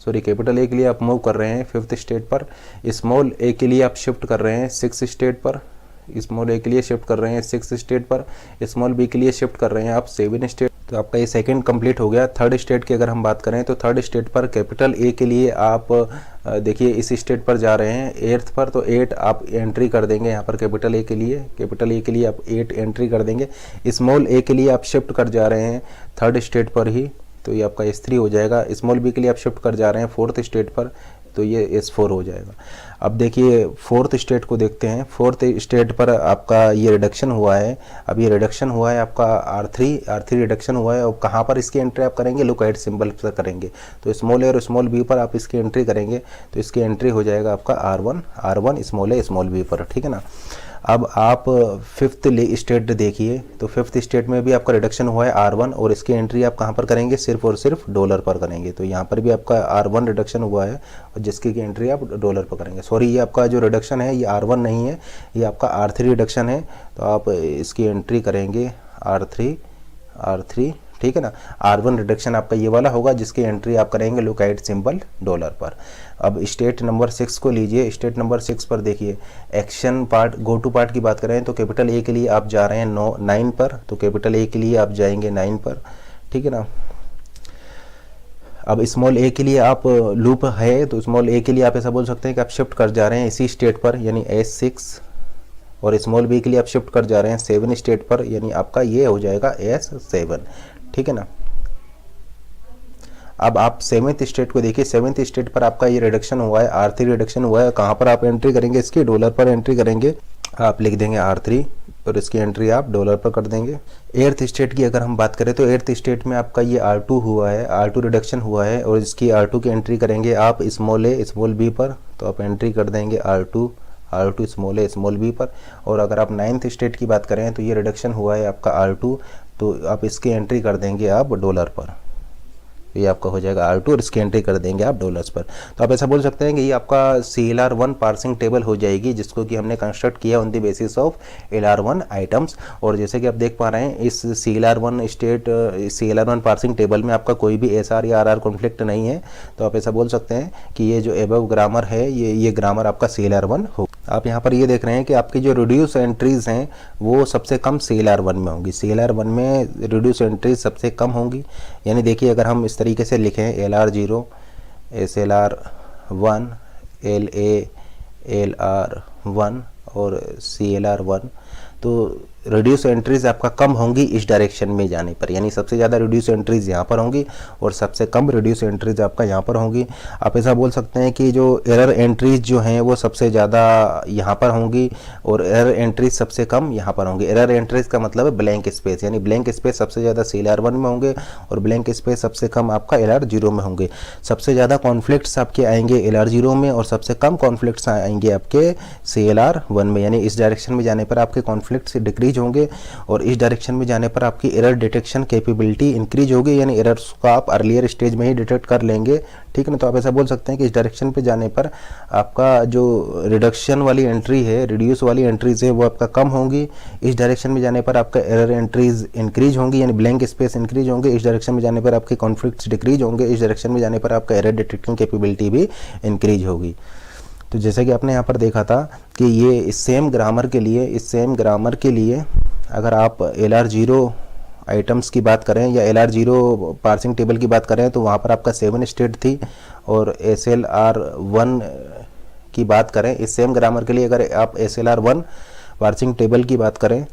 कैपिटल ए के लिए आप मूव कर रहे हैं 5th स्टेट पर। स्मॉल ए के लिए आप शिफ्ट कर रहे हैं 6th स्टेट पर, स्मॉल ए के लिए शिफ्ट कर रहे हैं 6th स्टेट पर, स्मॉल बी के लिए शिफ्ट कर रहे हैं आप 7 स्टेट। तो आपका ये सेकंड कंप्लीट हो गया। थर्ड स्टेट की अगर हम बात करें तो थर्ड स्टेट पर कैपिटल ए के लिए आप देखिए इस स्टेट पर जा रहे हैं 8th पर, तो 8 आप एंट्री कर देंगे यहाँ पर कैपिटल ए के लिए, कैपिटल ए के लिए आप 8 एंट्री कर देंगे। स्मॉल ए के लिए आप शिफ्ट कर जा रहे हैं थर्ड स्टेट पर ही, तो ये आपका S3 हो जाएगा। स्मॉल बी के लिए आप शिफ्ट कर जा रहे हैं 4th स्टेट पर, तो ये S4 हो जाएगा। अब देखिए 4th स्टेट को देखते हैं। 4th स्टेट पर आपका ये रिडक्शन हुआ है, अब ये रिडक्शन हुआ है आपका R3 रिडक्शन हुआ है। और कहाँ पर इसकी एंट्री आप करेंगे, लुक एट सिंबल पर करेंगे। तो स्मॉल ए और स्मॉल बी पर आप इसकी एंट्री करेंगे, तो इसकी एंट्री हो जाएगा आपका R1 small A small B पर, ठीक है ना। अब आप 5th स्टेट देखिए, तो 5th स्टेट में भी आपका रिडक्शन हुआ है R1, और इसकी एंट्री आप कहाँ पर करेंगे, सिर्फ और सिर्फ डॉलर पर करेंगे। तो यहाँ पर भी आपका R1 रिडक्शन हुआ है, और जिसकी की एंट्री आप डॉलर पर करेंगे। सॉरी, ये आपका जो रिडक्शन है ये R1 नहीं है, ये आपका R3 रिडक्शन है। तो आप इसकी एंट्री करेंगे R3, ठीक है ना। R1 रिडक्शन आपका ये वाला होगा, जिसकी एंट्री आप करेंगे लुक एट सिंबल डॉलर पर। अब स्टेट नंबर 6 को लीजिए। स्टेट नंबर 6 पर देखिए action part, go to part की बात करें तो कैपिटल ए के लिए आप जा रहे हैं 9 पर, तो कैपिटल ए के लिए आप जाएंगे 9 पर, ठीक है ना। अब स्मॉल ए के लिए आप लूप है, तो स्मॉल ए के लिए आप ऐसा बोल सकते हैं कि आप शिफ्ट कर जा रहे हैं इसी स्टेट पर यानी S6, और स्मॉल बी के लिए आप शिफ्ट कर जा रहे हैं 7 स्टेट पर, यानी आपका ये हो जाएगा S7, ठीक है ना। अब आप 7th स्टेट को देखिए। 7th स्टेट पर आपका ये रिडक्शन हुआ है, R3 रिडक्शन हुआ है। कहाँ पर आप एंट्री करेंगे, इसकी डॉलर पर एंट्री करेंगे। आप लिख देंगे R3 और इसकी एंट्री आप डॉलर पर कर देंगे। 8th स्टेट की अगर हम बात करें तो 8th स्टेट में आपका ये R2 हुआ है, R2 रिडक्शन हुआ है, और इसकी R2 की एंट्री करेंगे आप स्मॉल ए स्मॉल बी पर, तो आप एंट्री कर देंगे R2 small A small B पर। और अगर आप 9th स्टेट की बात करें तो ये रिडक्शन हुआ है आपका R2, तो आप इसकी एंट्री कर देंगे आप डॉलर पर, ये आपका हो जाएगा R2, और इसकी एंट्री कर देंगे आप डॉलर्स पर। तो आप ऐसा बोल सकते हैं कि ये आपका CLR1 पार्सिंग टेबल हो जाएगी, जिसको कि हमने कंस्ट्रक्ट किया on the basis of LR1 items. और जैसे कि आप देख पा रहे हैं इस CLR1 पार्सिंग टेबल में आपका कोई भी SR या RR कॉन्फ्लिक्ट नहीं है। तो आप ऐसा बोल सकते हैं कि ये जो एबव ग्रामर है ये ग्रामर आपका CLR1 हो। आप यहाँ पर ये देख रहे हैं कि आपकी जो रिड्यूस एंट्रीज हैं वो सबसे कम CLR1 में होंगी। CLR1 में रिड्यूस एंट्रीज सबसे कम होंगी। यानी देखिए अगर हम इस तरीके से लिखें LR0 SLR1 LA LR1 और CLR1, तो रिड्यूस एंट्रीज आपका कम होंगी इस डायरेक्शन में जाने पर, यानी सबसे ज़्यादा रिड्यूस एंट्रीज यहाँ पर होंगी और सबसे कम रिड्यूस एंट्रीज आपका यहाँ पर होंगी। आप ऐसा बोल सकते हैं कि जो एरर एंट्रीज जो हैं वो सबसे ज़्यादा यहाँ पर होंगी और एरर एंट्रीज सबसे कम यहाँ पर होंगी। एरर एंट्रीज का मतलब है ब्लैंक स्पेस, यानी ब्लैंक स्पेस सबसे ज़्यादा CLR1 में होंगे और ब्लैंक स्पेस सबसे कम आपका LR0 में होंगे। सबसे ज़्यादा कॉन्फ्लिक्ट्स आपके आएंगे LR0 में और सबसे कम कॉन्फ्लिक्ट्स आएंगे आपके CLR1 में, यानी इस डायरेक्शन में जाने पर आपके कॉन्फ्लिक्ट्स डिक्रीज होंगे और इस डायरेक्शन में जाने पर आपकी एरर डिटेक्शन कैपेबिलिटी इंक्रीज होगी, यानी एरर्स को आप अर्लियर स्टेज में ही डिटेक्ट कर लेंगे। ठीक है ना, तो आप ऐसा बोल सकते हैं कि इस डायरेक्शन पे जाने पर आपका जो रिडक्शन वाली एंट्री है, रिड्यूस वाली एंट्रीज है वो आपका कम होंगी। इस डायरेक्शन में जाने पर आपका एरर एंट्रीज इंक्रीज होंगी, यानी ब्लैंक स्पेस इंक्रीज होंगे। इस डायरेक्शन में जाने पर आपके कॉन्फ्लिक्ट्स डिक्रीज होंगे। इस डायरेक्शन में जाने पर आपका एरर डिटेक्टिंग कैपेबिलिटी भी इंक्रीज होगी। तो जैसे कि आपने यहाँ पर देखा था कि ये इस सेम ग्रामर के लिए अगर आप LR0 आइटम्स की बात करें या LR0 पार्सिंग टेबल की बात करें तो वहाँ पर आपका 7 स्टेट थी, और SLR1 की बात करें इस सेम ग्रामर के लिए अगर आप SLR1 पार्सिंग टेबल की बात करें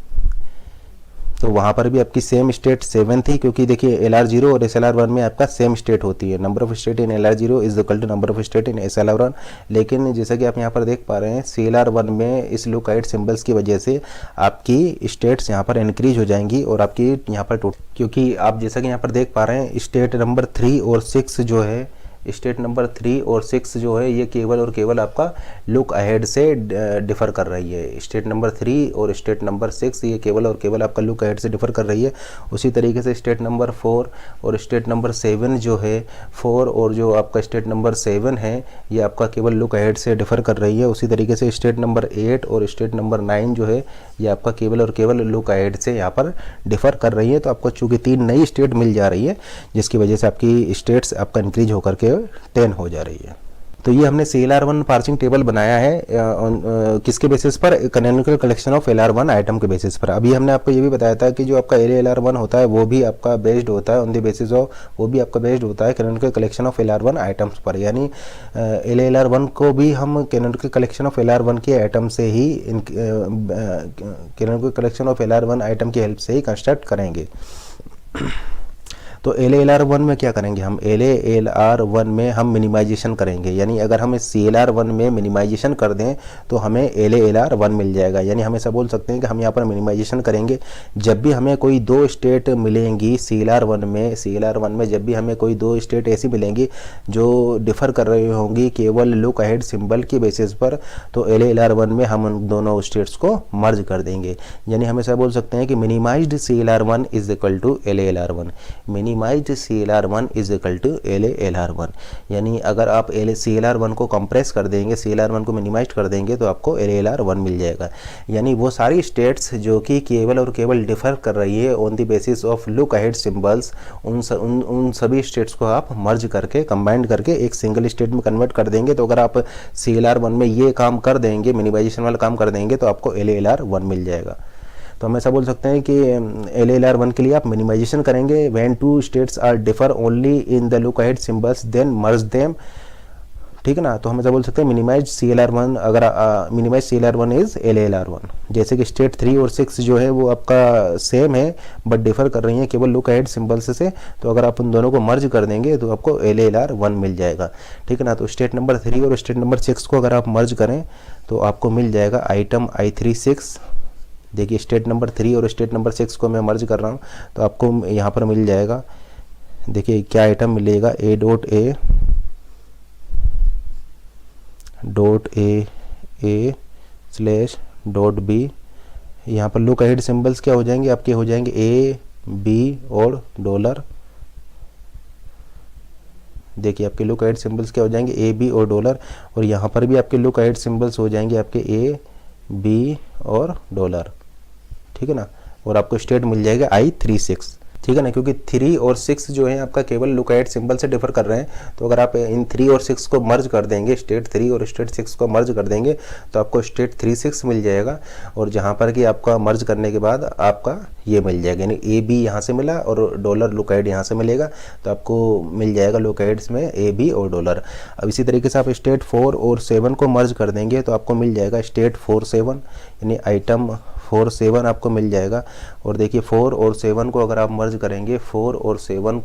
तो वहाँ पर भी आपकी सेम स्टेट 7 थी, क्योंकि देखिए LR0 और SLR1 में आपका सेम स्टेट होती है। Number of state in LR0 is equal to number of state in SLR1। लेकिन जैसा कि आप यहाँ पर देख पा रहे हैं CLR1 में इस लुकआउट सिंबल्स की वजह से आपकी स्टेट्स यहाँ पर इंक्रीज हो जाएंगी और आपकी यहाँ पर क्योंकि आप जैसा कि यहाँ पर देख पा रहे हैं स्टेट नंबर 3 और 6 जो है, स्टेट नंबर 3 और 6 जो है ये केवल और केवल आपका लुक अहेड से डिफ़र कर रही है। स्टेट नंबर 3 और स्टेट नंबर 6 ये केवल और केवल आपका लुक अहेड से डिफ़र कर रही है। उसी तरीके से स्टेट नंबर 4 और स्टेट नंबर 7 जो है, 4 और जो आपका स्टेट नंबर 7 है ये आपका केवल लुक अहेड से डिफ़र कर रही है। उसी तरीके से स्टेट नंबर 8 और स्टेट नंबर 9 जो है ये आपका केवल और केवल लुक अहेड से यहाँ पर डिफ़र कर रही है। तो आपको चूँकि 3 नई स्टेट मिल जा रही है जिसकी वजह से आपकी स्टेट्स आपका इंक्रीज होकर के 10 हो जा रही है। तो ये हमने CLR1 पार्सिंग टेबल बनाया है किसके बेसिस पर, canonical collection of LR1 item के बेसिस पर। अभी हमने आपको ये भी बताया था कि जो आपका LR1 होता है वो भी आपका बेस्ड होता है ऑन द बेसिस ऑफ, वो भी आपका बेस्ड होता है canonical collection of LR1 items पर, यानी LR1 को भी हम कैनोनिकल कलेक्शन ऑफ LR1 के आइटम से ही canonical collection of LR1 item की हेल्प से ही कंस्ट्रक्ट करेंगे। तो LR1 में क्या करेंगे हम, LR1 में हम मिनिमाइजेशन करेंगे, यानी अगर हम इस CLR1 में मिनिमाइजेशन कर दें तो हमें LR1 मिल जाएगा। यानी हम ऐसा बोल सकते हैं कि हम यहाँ पर मिनिमाइजेशन करेंगे। जब भी हमें कोई 2 स्टेट मिलेंगी CLR1 में जब भी हमें कोई 2 स्टेट ऐसी मिलेंगी जो डिफ़र कर रही होंगी केवल लुक अहेड सिंबल की बेसिस पर, तो LR1 में हम उन दोनों स्टेट्स को मर्ज कर देंगे। यानी हम ऐसा बोल सकते हैं कि minimised CLR1 is equal to LR1, minimised CLR1 is equal to LR1। यानी अगर आप CLR1 को कंप्रेस कर देंगे, CLR1 को मिनिमाइज कर देंगे तो आपको LR1 मिल जाएगा। यानी वो सारी स्टेट्स जो कि केवल और केवल डिफर कर रही है on the basis of look ahead symbols, उन सभी स्टेट्स को आप मर्ज करके कंबाइंड करके एक सिंगल स्टेट में कन्वर्ट कर देंगे। तो अगर आप CLR1 में ये काम कर देंगे, मिनिमाइजेशन वाला काम कर देंगे, तो आपको LR1 मिल जाएगा। तो हम ऐसा बोल सकते हैं कि LR1 के लिए आप मिनिमाइजेशन करेंगे when 2 states are differ only in the look ahead symbols then merge them. ठीक है ना, तो हम ऐसा बोल सकते हैं मिनिमाइज CLR1, अगर मिनिमाइज CLR1 इज LR1। जैसे कि स्टेट 3 और 6 जो है वो आपका सेम है बट डिफर कर रही हैं केवल लुक अहेड सिंबल्स से, तो अगर आप उन दोनों को मर्ज कर देंगे तो आपको LR1 मिल जाएगा। ठीक है ना, तो स्टेट नंबर 3 और स्टेट नंबर 6 को अगर आप मर्ज करें तो आपको मिल जाएगा आइटम I36। देखिए स्टेट नंबर 3 और स्टेट नंबर 6 को मैं मर्ज कर रहा हूँ तो आपको यहाँ पर मिल जाएगा, देखिए क्या आइटम मिलेगा, A.A.A/B। यहाँ पर लुक अहेड सिंबल्स क्या हो जाएंगे आपके, हो जाएंगे A, B और डॉलर। देखिए आपके लुक अहेड सिंबल्स क्या हो जाएंगे, A, B और डॉलर, और यहाँ पर भी आपके लुक अहेड सिंबल्स हो जाएंगे आपके A, B और डॉलर। ठीक है ना, और आपको स्टेट मिल जाएगा I36। ठीक है ना, क्योंकि 3 और 6 जो है आपका केवल लुक अहेड सिंबल से डिफर कर रहे हैं, तो अगर आप इन 3 और 6 को मर्ज कर देंगे, स्टेट 3 और स्टेट 6 को मर्ज कर देंगे तो आपको स्टेट 36 मिल जाएगा। और जहाँ पर कि आपका मर्ज करने के बाद आपका ये मिल जाएगा, यानी A, B यहाँ से मिला और डॉलर लुक अहेड यहाँ से मिलेगा, तो आपको मिल जाएगा लुक अहेड्स में A, B और डॉलर। अब इसी तरीके से आप स्टेट 4 और 7 को मर्ज कर देंगे तो आपको मिल जाएगा स्टेट 4, 7, यानी आइटम 4 आपको मिल जाएगा। और देखिए 4 और 7 को अगर आप मर्ज करेंगे, 4 और 7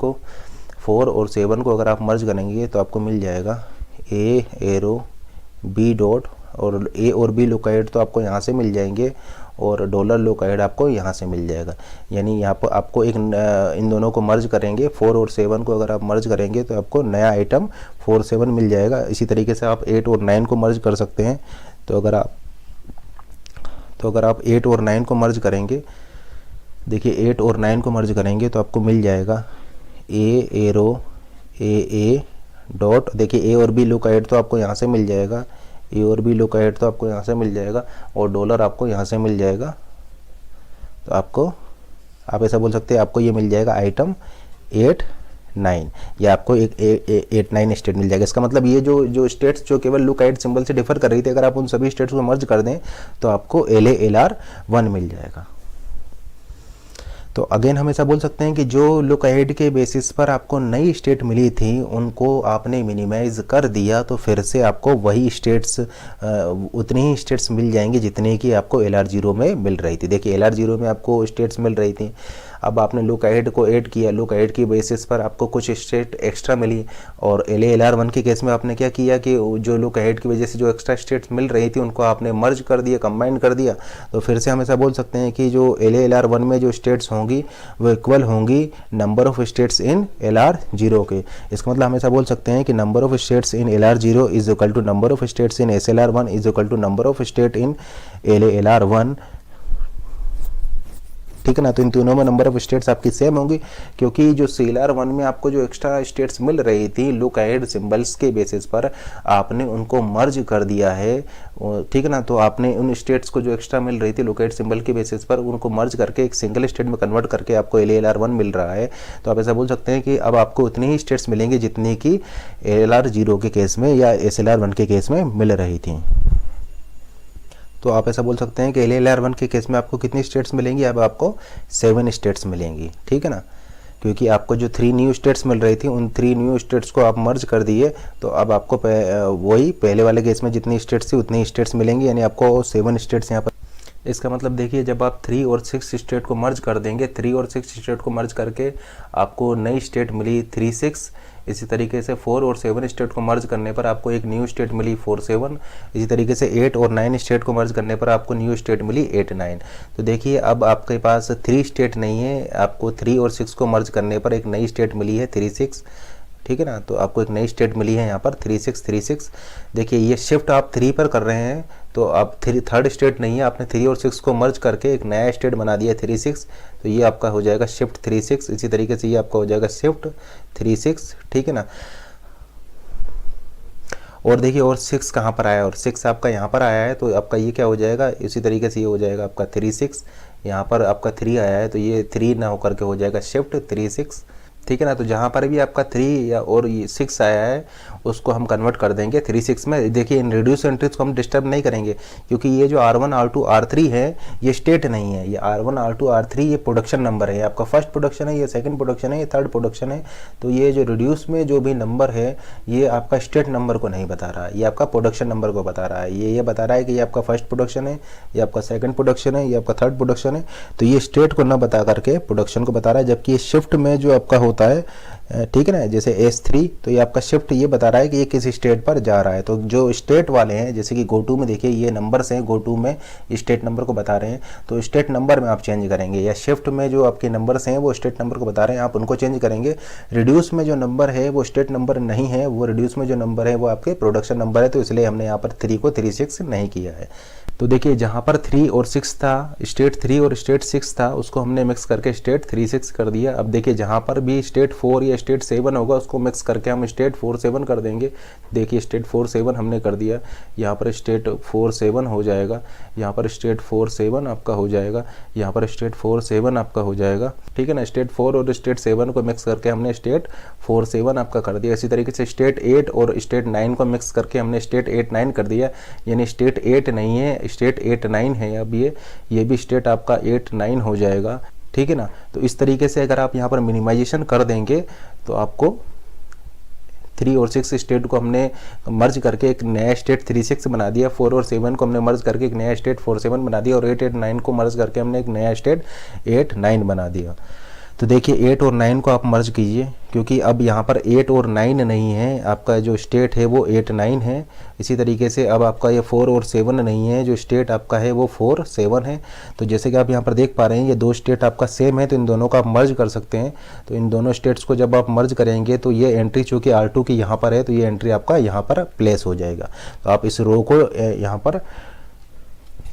को अगर आप मर्ज करेंगे तो आपको मिल जाएगा ए एरो बी डॉट, और ए और बी लोकेट तो आपको यहाँ से मिल जाएंगे और डॉलर लोकेट आपको यहाँ से मिल जाएगा। यानी यहाँ पर आपको एक इन दोनों को मर्ज करेंगे, 4 और 7 को अगर आप मर्ज करेंगे तो आपको नया आइटम 4 7 मिल जाएगा। इसी तरीके से आप 8 और 9 को मर्ज कर सकते हैं। तो अगर आप 8 और 9 को मर्ज करेंगे, देखिए 8 और 9 को मर्ज करेंगे तो आपको मिल जाएगा ए एरो ए डॉट, देखिए ए और बी लोकेट तो आपको यहाँ से मिल जाएगा, ए और बी लोकेट तो आपको यहाँ से मिल जाएगा और डॉलर आपको यहाँ से मिल जाएगा। तो आप ऐसा बोल सकते हैं आपको ये मिल जाएगा आइटम 8 9, या आपको एक 8 9 स्टेट मिल जाएगा। इसका मतलब ये जो स्टेट्स जो केवल लुकआउट सिंबल से डिफर कर रही थी, अगर आप उन सभी स्टेट्स को मर्ज कर दें तो आपको LALR1 मिल जाएगा। तो अगेन हम ऐसा बोल सकते हैं कि जो लुक अहेड के बेसिस पर आपको नई स्टेट मिली थी उनको आपने मिनिमाइज कर दिया, तो फिर से आपको वही स्टेट्स उतनी ही स्टेट्स मिल जाएंगी जितने की आपको LR0 में मिल रही थी। देखिए LR0 में आपको स्टेट्स मिल रही थी, अब आपने लुक अहेड को ऐड किया, लुक अहेड की बेसिस पर आपको कुछ स्टेट एक्स्ट्रा मिली, और LALR1 के केस में आपने क्या किया कि जो लुक अहेड की वजह से जो एक्स्ट्रा स्टेट्स मिल रही थी उनको आपने मर्ज कर दिया, कंबाइन कर दिया। तो फिर से हम ऐसा बोल सकते हैं कि जो LALR1 में जो स्टेट्स होंगी वो इक्वल होंगी number of states in LR0 के। इसका मतलब हम ऐसा बोल सकते हैं कि number of states in LR0 is equal to number of states in SLR1 is equal to number of state in LALR1। ठीक है ना। तो इन तीनों में नंबर ऑफ स्टेट्स आपकी सेम होंगी, क्योंकि जो CLR1 में आपको जो एक्स्ट्रा स्टेट्स मिल रही थी लुक अहेड सिंबल्स के बेसिस पर आपने उनको मर्ज कर दिया है। ठीक है ना। तो आपने उन स्टेट्स को जो एक्स्ट्रा मिल रही थी लुक अहेड सिंबल के बेसिस पर उनको मर्ज करके एक सिंगल स्टेट में कन्वर्ट करके आपको LALR1 मिल रहा है। तो आप ऐसा बोल सकते हैं कि अब आपको उतनी ही स्टेट्स मिलेंगी जितनी कि LR0 के केस में या SLR1 के केस में मिल रही थी। तो आप ऐसा बोल सकते हैं कि LALR1 के केस में आपको कितनी स्टेट्स मिलेंगी, अब आपको 7 स्टेट्स मिलेंगी। ठीक है ना, क्योंकि आपको जो 3 न्यू स्टेट्स मिल रही थी उन 3 न्यू स्टेट्स को आप मर्ज कर दिए, तो अब आपको वही पहले वाले केस में जितनी स्टेट्स थी उतनी स्टेट्स मिलेंगी, यानी आपको 7 स्टेट्स यहाँ पर। इसका मतलब देखिए जब आप 3 और 6 स्टेट को मर्ज कर देंगे, 3 और 6 स्टेट को मर्ज करके आपको नई स्टेट मिली 3 6। इसी तरीके से 4 और 7 स्टेट को मर्ज करने पर आपको एक न्यू स्टेट मिली 4 7। इसी तरीके से 8 और 9 स्टेट को मर्ज करने पर आपको न्यू स्टेट मिली 8 9। तो देखिए अब आपके पास 3 स्टेट नहीं है, आपको 3 और 6 को मर्ज करने पर एक नई स्टेट मिली है 3 6। ठीक है ना। तो आपको एक नई स्टेट मिली है यहाँ पर 3 6 3 6। देखिए ये शिफ्ट आप 3 पर कर रहे हैं, तो अब थर्ड स्टेट नहीं है, आपने 3 और 6 को मर्ज करके एक नया स्टेट बना दिया 3 6। तो ये आपका हो जाएगा शिफ्ट 3 6। इसी तरीके से ये आपका हो जाएगा शिफ्ट 3 6। ठीक है ना। और देखिए और 6 कहाँ पर आया, और 6 आपका यहाँ पर आया है, तो आपका ये क्या हो जाएगा, इसी तरीके से ये हो जाएगा आपका 3 6। यहाँ पर आपका 3 आया है तो ये 3 ना होकर के हो जाएगा शिफ्ट 3 6। ठीक है ना। तो जहाँ पर भी आपका 3 या और ये 6 आया है उसको हम कन्वर्ट कर देंगे 3 6 में। देखिए इन रिड्यूस एंट्रीज को हम डिस्टर्ब नहीं करेंगे, क्योंकि ये जो R1 R2 R3 है ये स्टेट नहीं है, ये R1 R2 R3 ये प्रोडक्शन नंबर है, आपका फर्स्ट प्रोडक्शन है, ये सेकंड प्रोडक्शन है, ये थर्ड प्रोडक्शन है। तो ये जो रिड्यूस में जो भी नंबर है ये आपका स्टेट नंबर को नहीं बता रहा है, ये आपका प्रोडक्शन नंबर को बता रहा है। ये बता रहा है कि ये आपका फर्स्ट प्रोडक्शन है, ये आपका सेकंड प्रोडक्शन है, ये आपका थर्ड प्रोडक्शन है। तो ये स्टेट को ना बता करके प्रोडक्शन को बता रहा है, जबकि ये शिफ्ट में जो आपका होता है, ठीक है ना, जैसे S3, तो ये आपका शिफ्ट ये बता रहा है कि ये किस स्टेट पर जा रहा है। तो जो स्टेट वाले हैं जैसे कि गो टू में देखिए ये नंबर्स हैं, गो टू में स्टेट नंबर को बता रहे हैं, तो स्टेट नंबर में आप चेंज करेंगे, या शिफ्ट में जो आपके नंबर्स हैं वो स्टेट नंबर को बता रहे हैं आप उनको चेंज करेंगे। रिड्यूस में जो नंबर है वो स्टेट नंबर नहीं है, वो रिड्यूस में जो नंबर है वो आपके प्रोडक्शन नंबर है, तो इसलिए हमने यहाँ पर 3 को 3 6 नहीं किया है। तो देखिए जहाँ पर 3 और 6 था, स्टेट 3 और स्टेट 6 था, उसको हमने मिक्स करके स्टेट 3 6 कर दिया। अब देखिए जहाँ पर भी स्टेट 4 या स्टेट 7 होगा उसको मिक्स करके हम स्टेट 4 7 कर देंगे। देखिए स्टेट 4 7 हमने कर दिया, यहाँ पर स्टेट 4 7 हो जाएगा, यहाँ पर स्टेट 4 7 आपका हो जाएगा, यहाँ पर स्टेट 4 7 आपका हो जाएगा। ठीक है ना। स्टेट 4 और स्टेट 7 को मिक्स करके हमने स्टेट 4 7 आपका कर दिया। इसी तरीके से स्टेट 8 और स्टेट 9 को मिक्स करके हमने स्टेट 8 9 कर दिया, यानी स्टेट 8 नहीं है, स्टेट 8 9 है। अब ये भी स्टेट आपका 8 9 हो जाएगा। ठीक है ना। तो इस तरीके से अगर आप यहाँ पर मिनिमाइजेशन कर देंगे तो आपको 3 और 6 स्टेट को हमने मर्ज करके एक नया स्टेट 3-6 बना दिया, 4 और 7 को हमने मर्ज करके एक नया स्टेट 4-7 बना दिया, और 8-9 को मर्ज करके हमने एक नया स्टेट 8-9 बना दिया। तो देखिए 8 और 9 को आप मर्ज कीजिए, क्योंकि अब यहाँ पर 8 और 9 नहीं है, आपका जो स्टेट है वो 8-9 है। इसी तरीके से अब आपका ये 4 और 7 नहीं है, जो स्टेट आपका है वो 4-7 है। तो जैसे कि आप यहाँ पर देख पा रहे हैं ये दो स्टेट आपका सेम है, तो इन दोनों को आप मर्ज कर सकते हैं। तो इन दोनों स्टेट्स को जब आप मर्ज करेंगे तो ये एंट्री चूँकि R2 की यहाँ पर है, तो ये एंट्री आपका यहाँ पर प्लेस हो जाएगा। तो आप इस रो को यहाँ पर,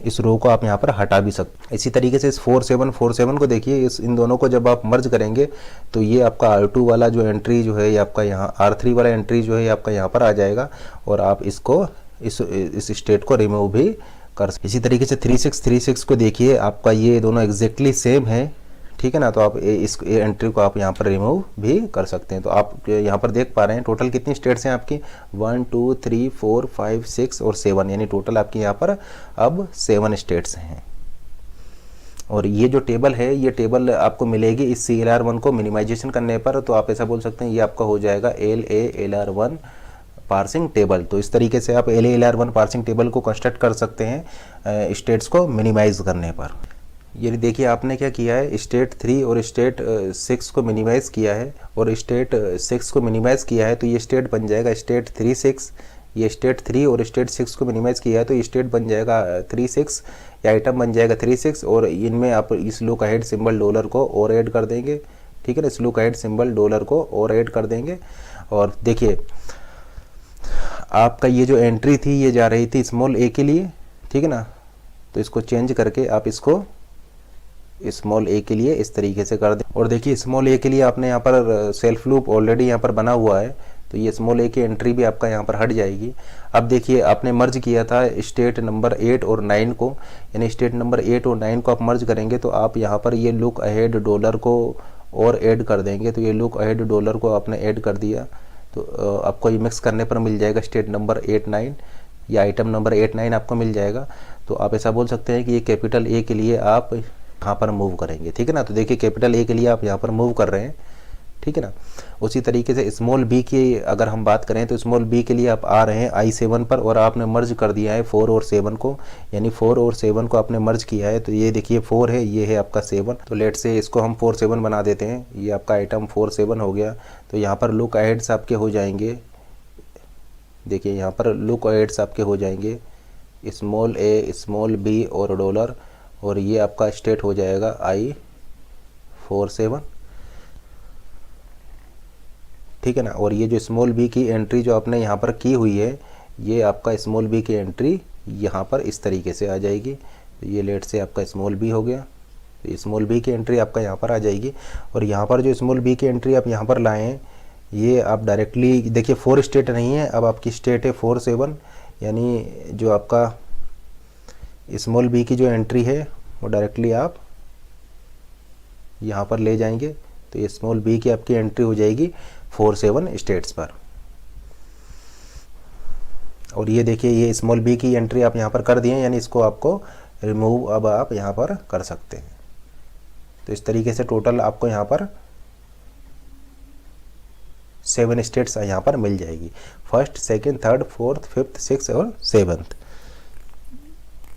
इस रो को आप यहाँ पर हटा भी सकते हैं। इसी तरीके से इस 4-7 को देखिए, इन दोनों को जब आप मर्ज करेंगे तो ये आपका R2 वाला जो एंट्री जो है ये आपका यहाँ R3 वाला एंट्री जो है ये आपका यहाँ पर आ जाएगा, और आप इसको इस स्टेट को रिमूव भी कर सकते। इसी तरीके से 3-6 को देखिए, आपका ये दोनों एग्जैक्टली सेम है, ठीक है ना। तो आप इस एंट्री को आप यहाँ पर रिमूव भी कर सकते हैं। तो आप यहाँ पर देख पा रहे हैं टोटल कितनी स्टेट्स हैं आपकी, 1 2 3 4 5 6 और 7, यानी टोटल आपकी यहाँ पर अब 7 स्टेट्स हैं। और ये जो टेबल है ये टेबल आपको मिलेगी इस CLR1 को मिनिमाइजेशन करने पर। तो आप ऐसा बोल सकते हैं ये आपका हो जाएगा LALR1 पार्सिंग टेबल। तो इस तरीके से आप LALR1 पार्सिंग टेबल को कंस्ट्रक्ट कर सकते हैं स्टेट्स को मिनिमाइज करने पर। ये देखिए आपने क्या किया है, स्टेट 3 और स्टेट 6 को मिनिमाइज़ किया है, और स्टेट 6 को मिनिमाइज़ किया है, तो ये स्टेट बन जाएगा स्टेट 3-6। ये स्टेट 3 और स्टेट 6 को मिनिमाइज़ किया है, तो ये स्टेट बन जाएगा 3-6, या आइटम बन जाएगा 3-6। और इनमें आप इस लुक अहेड सिंबल डॉलर को और ऐड कर देंगे, ठीक है ना। इस लुक अहेड सिंबल डॉलर को और ऐड कर देंगे। और देखिए आपका ये जो एंट्री थी ये जा रही थी स्मॉल a के लिए, ठीक है ना। तो इसको चेंज करके आप इसको स्मॉल a के लिए इस तरीके से कर दें। और देखिए स्मॉल a के लिए आपने यहाँ पर सेल्फ लूप ऑलरेडी यहाँ पर बना हुआ है, तो ये स्मॉल a की एंट्री भी आपका यहाँ पर हट जाएगी। अब देखिए आपने मर्ज किया था स्टेट नंबर 8 और 9 को, यानी स्टेट नंबर 8 और 9 को आप मर्ज करेंगे तो आप यहाँ पर ये लुक अहेड डॉलर को और ऐड कर देंगे। तो ये लुक अहेड डॉलर को आपने ऐड कर दिया, तो आपको ये मिक्स करने पर मिल जाएगा स्टेट नंबर 8-9, या आइटम नंबर 8-9 आपको मिल जाएगा। तो आप ऐसा बोल सकते हैं कि ये कैपिटल A के लिए आप यहाँ पर मूव करेंगे, ठीक है ना। तो देखिए कैपिटल A के लिए आप यहाँ पर मूव कर रहे हैं, ठीक है ना। उसी तरीके से स्मॉल b की अगर हम बात करें तो स्मॉल b के लिए आप आ रहे हैं I7 पर, और आपने मर्ज कर दिया है 4 और 7 को, यानी 4 और 7 को आपने मर्ज किया है। तो ये देखिए 4 है, ये है आपका 7। तो लेट से इसको हम 4-7 बना देते हैं, ये आपका आइटम 4-7 हो गया। तो यहाँ पर लुक अहेड्स आपके हो जाएंगे, देखिए यहाँ पर लुक अहेड्स आपके हो जाएंगे स्मॉल a स्मॉल b और डॉलर, और ये आपका स्टेट हो जाएगा I47, ठीक है ना। और ये जो स्मॉल b की एंट्री जो आपने यहाँ पर की हुई है, ये आपका स्मॉल b की एंट्री यहाँ पर इस तरीके से आ जाएगी। तो ये लेट से आपका स्मॉल b हो गया, तो स्मॉल b की एंट्री आपका यहाँ पर आ जाएगी। और यहाँ पर जो स्मॉल b की एंट्री आप यहाँ पर लाए हैं, ये आप डायरेक्टली देखिए 4 स्टेट नहीं है, अब आपकी स्टेट है 4-7, यानी जो आपका स्मॉल b की जो एंट्री है वो डायरेक्टली आप यहाँ पर ले जाएंगे। तो ये स्मॉल b की आपकी एंट्री हो जाएगी 4-7 स्टेट्स पर। और ये देखिए ये स्मॉल b की एंट्री आप यहाँ पर कर दिए, यानी इसको आपको रिमूव अब आप यहाँ पर कर सकते हैं। तो इस तरीके से टोटल आपको यहाँ पर 7 स्टेट्स यहाँ पर मिल जाएगी, 1st, 2nd, 3rd, 4th, 5th, 6th और 7th।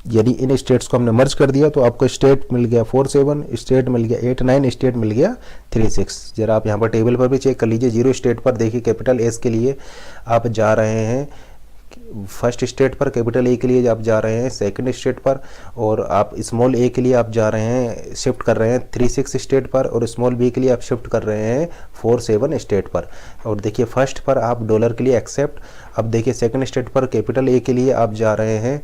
यानी इन स्टेट्स को हमने मर्ज कर दिया, तो आपको स्टेट मिल गया 4-7, स्टेट मिल गया 8-9, स्टेट मिल गया 3-6। जरा आप यहाँ पर टेबल पर भी चेक कर लीजिए। 0 स्टेट पर देखिए कैपिटल S के लिए आप जा रहे हैं 1st स्टेट पर, कैपिटल A के लिए आप जा रहे हैं 2nd स्टेट पर, और आप स्मॉल a के लिए आप जा रहे हैं, शिफ्ट कर रहे हैं 3-6 स्टेट पर, और स्मॉल b के लिए आप शिफ्ट कर रहे हैं 4-7 स्टेट पर। और देखिए 1st पर आप डॉलर के लिए एक्सेप्ट। अब देखिए 2nd स्टेट पर कैपिटल A के लिए आप जा रहे हैं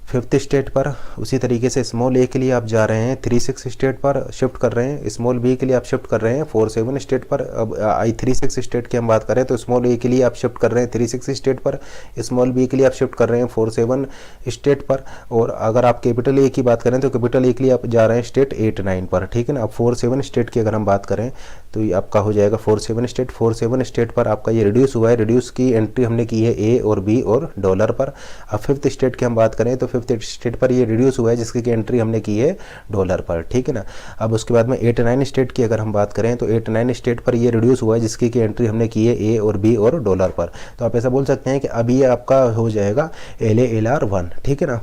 5th स्टेट पर, उसी तरीके से स्मॉल a के लिए आप जा रहे हैं 3-6 स्टेट पर शिफ्ट कर रहे हैं, स्मॉल b के लिए आप शिफ्ट कर रहे हैं 4-7 स्टेट पर। अब I3-6 स्टेट की हम बात करें तो स्मॉल a के लिए आप शिफ्ट कर रहे हैं 3-6 स्टेट पर, स्मॉल b के लिए आप शिफ्ट कर रहे हैं 4-7 स्टेट पर। और अगर आप कैपिटल A की बात करें तो कैपिटल A के लिए आप जा रहे हैं स्टेट 8-9 पर, ठीक है ना। अब 4-7 स्टेट की अगर हम बात करें तो ये आपका हो जाएगा 47 स्टेट। 47 स्टेट पर आपका ये रिड्यूस हुआ है, रिड्यूस की एंट्री हमने की है ए और बी और डॉलर पर। अब 5th स्टेट की हम बात करें तो 5th स्टेट पर ये रिड्यूस हुआ है जिसकी की एंट्री हमने की है डॉलर पर, ठीक है ना। अब उसके बाद में 8-9 स्टेट की अगर हम बात करें तो 8-9 स्टेट पर ये रिड्यूस हुआ है जिसकी की एंट्री हमने की है ए और बी और डॉलर पर। तो आप ऐसा बोल सकते हैं कि अब ये आपका हो जाएगा LALR1, ठीक है ना।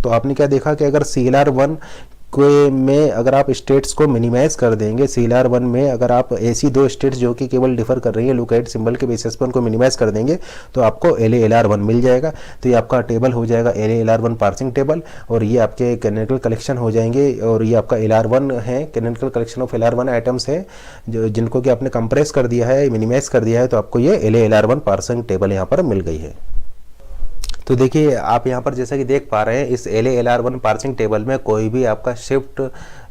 तो आपने क्या देखा कि अगर CLR1 कोई में अगर आप स्टेट्स को मिनिमाइज कर देंगे, CLR1 में अगर आप ऐसी 2 स्टेट्स जो कि केवल डिफर कर रही है लुकआउट सिंबल के बेसिस पर उनको मिनिमाइज कर देंगे तो आपको LALR1 मिल जाएगा। तो ये आपका टेबल हो जाएगा LALR1 पार्सिंग टेबल, और ये आपके कैनोनिकल कलेक्शन हो जाएंगे, और ये आपका LR1 है, canonical collection of LR1 items है जो जिनको कि आपने कंप्रेस कर दिया है, मिनिमाइज कर दिया है, तो आपको ये LALR1 पार्सिंग टेबल यहाँ पर मिल गई है। तो देखिए आप यहाँ पर जैसा कि देख पा रहे हैं इस LALR1 पार्सिंग टेबल में कोई भी आपका शिफ्ट,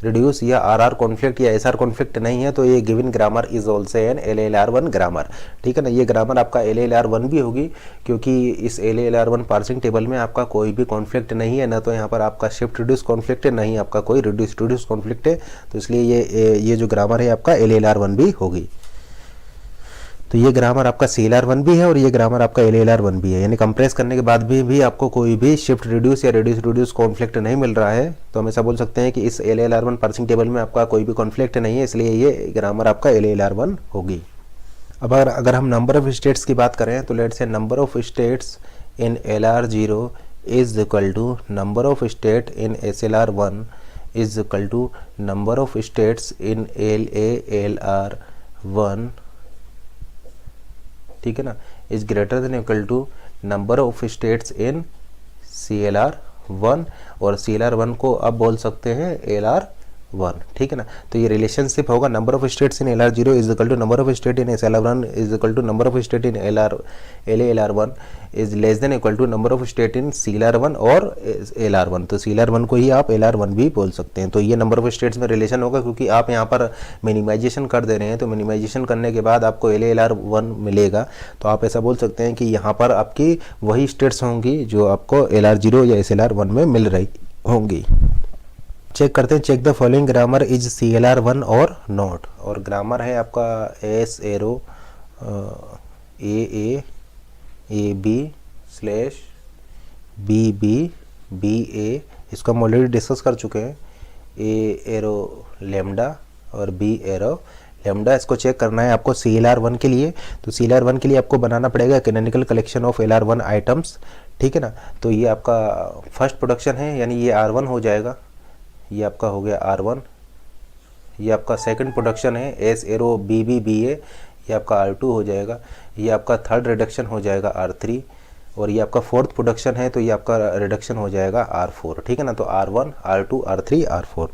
रिड्यूस या RR कॉन्फ्लिक्ट या SR कॉन्फ्लिक्ट नहीं है। तो ये given grammar is also an LALR1 grammar, ठीक है ना। ये ग्रामर आपका LALR1 भी होगी क्योंकि इस LALR1 पार्सिंग टेबल में आपका कोई भी कॉन्फ्लिक्ट नहीं है, ना तो यहाँ पर आपका शिफ्ट रिड्यूस कॉन्फ्लिक्ट है, नहीं आपका कोई रिड्यूस कॉन्फ्लिक्ट है। तो इसलिए ये जो ग्रामर है आपका LALR1 भी होगी। तो ये ग्रामर आपका CLR1 भी है और ये ग्रामर आपका LALR1 भी है, यानी कंप्रेस करने के बाद भी आपको कोई भी शिफ्ट रिड्यूस या रिड्यूस कॉन्फ्लिक्ट नहीं मिल रहा है। तो हम ऐसा बोल सकते हैं कि इस LALR1 पार्सिंग टेबल में आपका कोई भी कॉन्फ्लिक्ट नहीं है, इसलिए ये ग्रामर आपका LALR1 होगी। अब अगर हम नंबर ऑफ स्टेट्स की बात करें तो let's say number of states in LR0 is equal to number of state in SLR1 is equal to number of states in LALR1, ठीक है ना, is greater than equal to number of states in CLR1, और CLR1 को अब बोल सकते हैं LR1, ठीक है ना। तो ये रिलेशनशिप होगा number of states in LR0 is equal to number of state in SLR1 is equal to number of state in LALR1 is less than equal to number of state in CLR1 और LR1। तो CLR1 को ही आप LR1 भी बोल सकते हैं। तो ये नंबर ऑफ स्टेट्स में रिलेशन होगा क्योंकि आप यहाँ पर मिनिमाइजेशन कर दे रहे हैं, तो मिनिमाइजेशन करने के बाद आपको LALR1 मिलेगा। तो आप ऐसा बोल सकते हैं कि यहाँ पर आपकी वही स्टेट्स होंगी जो आपको LR0 या SLR1 में मिल रही होंगी। चेक करते हैं, check the following grammar is CLR1 और नॉट, और ग्रामर है आपका S एरो AAAB/BB/BA, इसको हम ऑलरेडी डिस्कस कर चुके हैं। A एरो लेमडा और B एरो लेमडा, इसको चेक करना है आपको CLR1 के लिए। तो CLR1 के लिए आपको बनाना पड़ेगा canonical collection of LR1 items, ठीक है ना। तो ये आपका फर्स्ट प्रोडक्शन है यानी ये R1 हो जाएगा, ये आपका हो गया R1। ये आपका सेकंड प्रोडक्शन है S एरो BBBA, ये आपका R2 हो जाएगा। ये आपका थर्ड रिडक्शन हो जाएगा R3, और ये आपका फोर्थ प्रोडक्शन है तो ये आपका रिडक्शन हो जाएगा R4, ठीक है ना। तो R1 R2 R3 R4